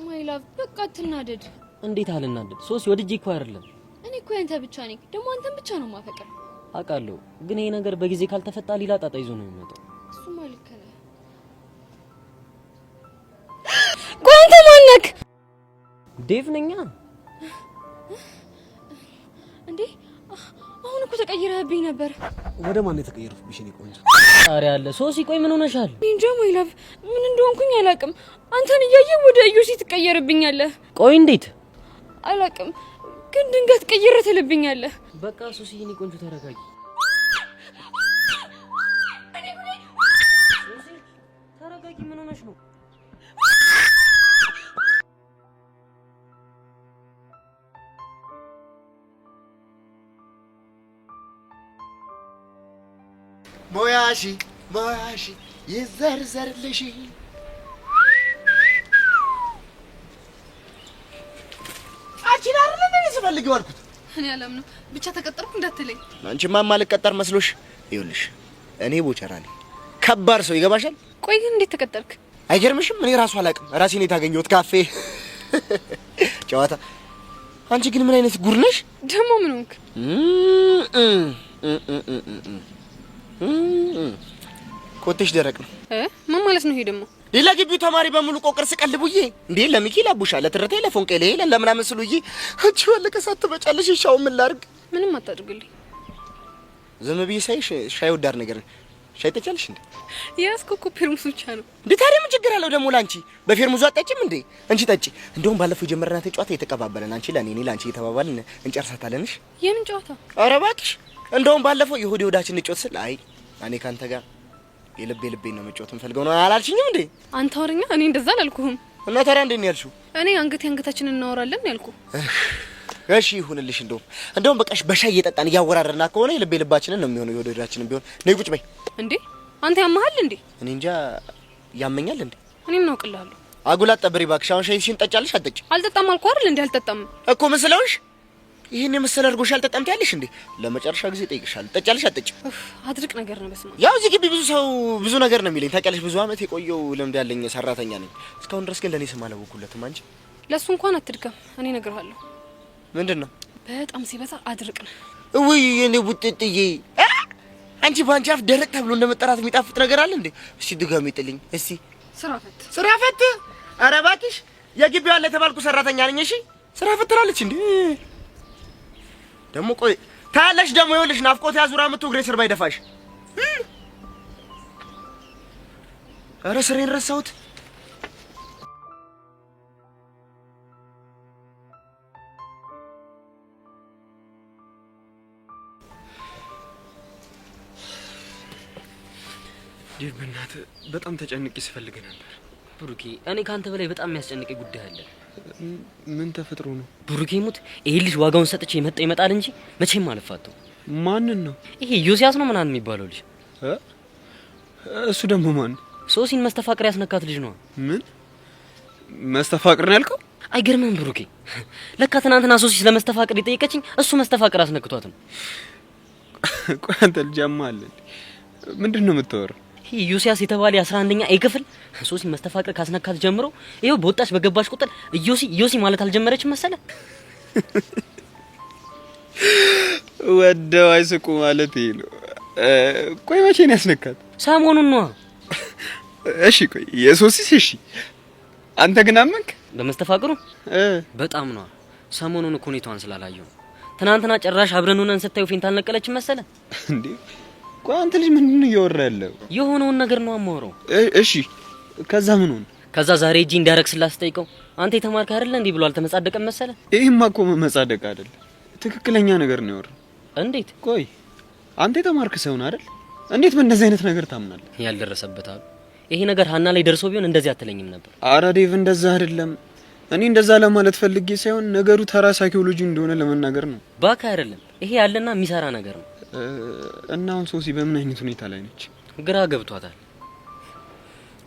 ማይላቭ በቃ አትናደድ። እንዴት አልናደድ? ሶሲ ወድጄ እኮ አይደለም። እኔ እኮ ያንተ ብቻ ነኝ፣ ደግሞ አንተን ብቻ ነው ማፈቀር። አውቃለሁ፣ ግን ይሄ ነገር በጊዜ ካልተፈታ ሌላ ጣጣ ይዞ ነው የሚመጣው። እሱማ ልክ ነህ። ቆይ አንተ ማን ነህ? ዴቭ ነኛ። እንዴ አሁን እኮ ተቀይረህብኝ ነበር። ወደ ማን የተቀየርኩብሽ? እኔ ቆንጆ ጣሪያ አለ። ሶሲ ቆይ ምን ሆነሻል? እንጃ ማይላቭ ምን እንደሆንኩኝ አላውቅም። አንተን እያየህ ወደ ኢዮሲ ትቀየርብኛለህ። ቆይ እንዴት? አላውቅም፣ ግን ድንገት ቀይረ ትልብኛለህ። በቃ ሶሲ የኔ ቆንጆ ተረጋጊ። ሶሲ ተረጋጊ። ምን ሆነሽ ነው? ሞያሺ ሞያሺ ይዘርዘርልሽ። አንቺን አይደል እንዴ ስፈልግ ዋልኩት? እኔ አላምነው። ብቻ ተቀጠርኩ እንዳትለኝ። አንቺማ ማልቀጠር መስሎሽ? ይኸውልሽ እኔ ቦቸራ ነኝ፣ ከባድ ሰው ይገባሻል? ቆይ ግን እንዴት ተቀጠርክ? አይገርምሽም? እኔ ራሱ አላውቅም። ራሴን የታገኘሁት ካፌ ጨዋታ። አንቺ ግን ምን አይነት ጉድ ነሽ ደግሞ? ምን ሆንክ? ኮቴሽ ደረቅ ነው። ምን ማለት ነው ይሄ ደግሞ? ሌላ ግቢው ተማሪ በሙሉ ቆቅር ስቀልቡዬ እንዴ ለሚኪ ላቡሻ ለትርቴ ለፎንቄ ለሄለን ለምናምን ስሉዬ አንቺ ወለቀ ሳትበጫለሽ። ሻው ምን ላድርግ? ምንም አታድርግልኝ። ዝም ብዬ ሳይሽ ሻይ ወዳር ነገር ሻይ ጠጫለሽ እንዴ? ያስኮ እኮ ፔርሙስ ብቻ ነው እንዴ። ታዲያ ምን ችግር አለው ደግሞ ላንቺ? በፌርሙዙ አጠጪም እንዴ? እንቺ ጠጪ። እንደውም ባለፈው የጀመርናት ጨዋታ የተቀባበለን አንቺ ለኔ እኔ ላንቺ እየተባባልን እንጨርሳታለንሽ። የምን ጨዋታ? ኧረ እባክሽ እንደውም ባለፈው የሆዴ ወዳችን እንጮት ስል አይ እኔ ካንተ ጋር የልቤ ነው መጫወት እንፈልገው ነው አላልሽኝም እንዴ? አንተ ወረኛ። እኔ እንደዛ አላልኩህም። እና ታዲያ እንዴት ነው ያልሽው? እኔ አንገታችንን እናወራለን ያልኩ። እሺ ይሁንልሽ። እንደውም በቃሽ በሻይ እየጠጣን እያወራረና ከሆነ የልቤ ልባችንን ነው የሚሆነው። የወደ ወዳችንን ቢሆን ነይ ቁጭ በይ። እንዴ አንተ ያመሃል እንዴ? እኔ እንጃ ያመኛል እንዴ? እኔ ምን አውቅልሃለሁ? አጉላት ጠብሪ እባክሽ። አሁን ሻይሽን ጠጫለሽ አትጠጪ? አልጠጣም አልኩ አይደል እንዴ? አልጠጣም እኮ ምን ስለሆንሽ ይሄን የመሰለ አድርጎሽ አልጠጣም ትያለሽ እንዴ? ለመጨረሻ ጊዜ ጠይቅሻለሁ። ጠጫለሽ አትጠጪ? አድርቅ ነገር ነው። በስማ ያው እዚህ ግቢ ብዙ ሰው ብዙ ነገር ነው የሚለኝ ታውቂያለሽ። ብዙ አመት የቆየው ልምድ ያለኝ ሰራተኛ ነኝ። እስካሁን ድረስ ግን ለኔ ስም አላወኩለትም። አንቺ ለሱ እንኳን አትድከም፣ እኔ እነግርሃለሁ። ምንድነው? በጣም ሲበዛ አድርቅ ነው። ወይ የኔ ቡጥጥዬ፣ አንቺ ባንቺ አፍ ደረቅ ተብሎ እንደመጠራት የሚጣፍጥ ነገር አለ እንዴ? እሺ ድጋሚ ጥልኝ እስቲ። ስራ ፈት። ኧረ እባክሽ የግቢው ያለ የተባልኩ ሰራተኛ ነኝ። እሺ ስራ ፈት ትላለች እንዴ? ደግሞ ቆይ ታያለሽ። ደግሞ ይኸውልሽ ናፍቆት ያዙራ ምቱ እግሬ ስር ባይደፋሽ። ኧረ ስሬን ረሳሁት። ዴቭ በእናትህ በጣም ተጨንቄ ስፈልግ ነበር። ብሩኬ እኔ ካንተ በላይ በጣም የሚያስጨንቀኝ ጉዳይ አለ። ምን ተፈጥሮ ነው? ብሩኬ ሙት ይሄ ልጅ ዋጋውን ሰጥቼ ይመጣል እንጂ መቼም አልፋተው። ማንን ነው? ይሄ ዮሲያስ ነው ምናምን የሚባለው ልጅ። እሱ ደግሞ ማን? ሶሲን መስተፋቅር ያስነካት ልጅ ነው። ምን መስተፋቅር ነው ያልከው? አይገርምም ብሩኬ? ለካ ትናንትና ሶሲ ስለመስተፋቅር የጠየቀችኝ እሱ መስተፋቅር አስነክቷት ነው። ቆይ አንተ ልጅ አማለ ምንድነው የምታወራው? ይሄ ዮሲያስ የተባለ 11ኛ ኤ ክፍል ሶሲን መስተፋቅር ካስነካት ጀምሮ ይሄው በወጣች በገባች ቁጥር ዮሲ ማለት አልጀመረችም መሰለ። ወደው አይስቁ ማለት ይሄ ነው። ቆይ መቼ ነው ያስነካት? ሰሞኑን ነው። እሺ ቆይ የሶሲስ እሺ፣ አንተ ግን አመንክ በመስተፋቅሩ? በጣም ነው። ሰሞኑን እኮ ሁኔታዋን ስላላየው ትናንትና ጭራሽ አብረን ሆነን ስታዩ ፌንት አልነቀለችም መሰለ እንዴ? ቆይ አንተ ልጅ ምንድነው እያወራ ያለው? የሆነውን ነገር ነው አማወራው። እሺ ከዛ ምን ሆነ? ከዛ ዛሬ እጂ እንዳረክስላት ስጠይቀው አንተ የተማርክ አይደለ እንዴ ብሎ አልተመጻደቀም መሰለ። ይሄማ እኮ መጻደቅ አይደል፣ ትክክለኛ ነገር ነው ያወራው። እንዴት? ቆይ አንተ የተማርክ ሰው ነህ አይደል? እንዴት በእንደዚህ አይነት ነገር ታምናለህ? ያልደረሰበት አሉ። ይሄ ነገር ሀና ላይ ደርሶ ቢሆን እንደዚህ አትለኝም ነበር። አረ ዴቭ እንደዛ አይደለም። እኔ እንደዛ ለማለት ፈልጌ ሳይሆን ነገሩ ተራ ሳይኮሎጂ እንደሆነ ለመናገር ነው። ባካ አይደለም፣ ይሄ ያለና የሚሰራ ነገር ነው። እና አሁን ሶሲ በምን አይነት ሁኔታ ላይ ነች? ግራ ገብቷታል።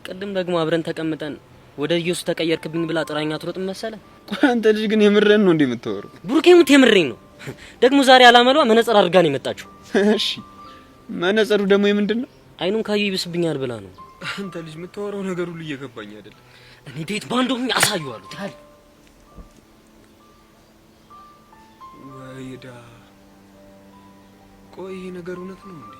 ቅድም ደግሞ አብረን ተቀምጠን ወደ ኢየሱስ ተቀየርክብኝ ብላ ጥራኛ ትሮጥ መሰለ። ቆይ አንተ ልጅ ግን የምረን ነው እንደምታወራው? ብሩኬ ሙት የምረኝ ነው። ደግሞ ዛሬ አላመሏ መነጽር አድርጋ ነው የመጣችው። እሺ መነጽሩ ደግሞ የምንድን ነው? አይኑን ካዩ ይብስብኛል ብላ ነው። አንተ ልጅ የምታወራው ነገር ሁሉ እየገባኝ አይደለም። እኔ ዴት ባንዶም ያሳዩዋሉ ታል ወይዳ ቆይ ይሄ ነገር እውነት ነው እንዴ?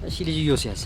እሺ ልጅ ዮሲያስ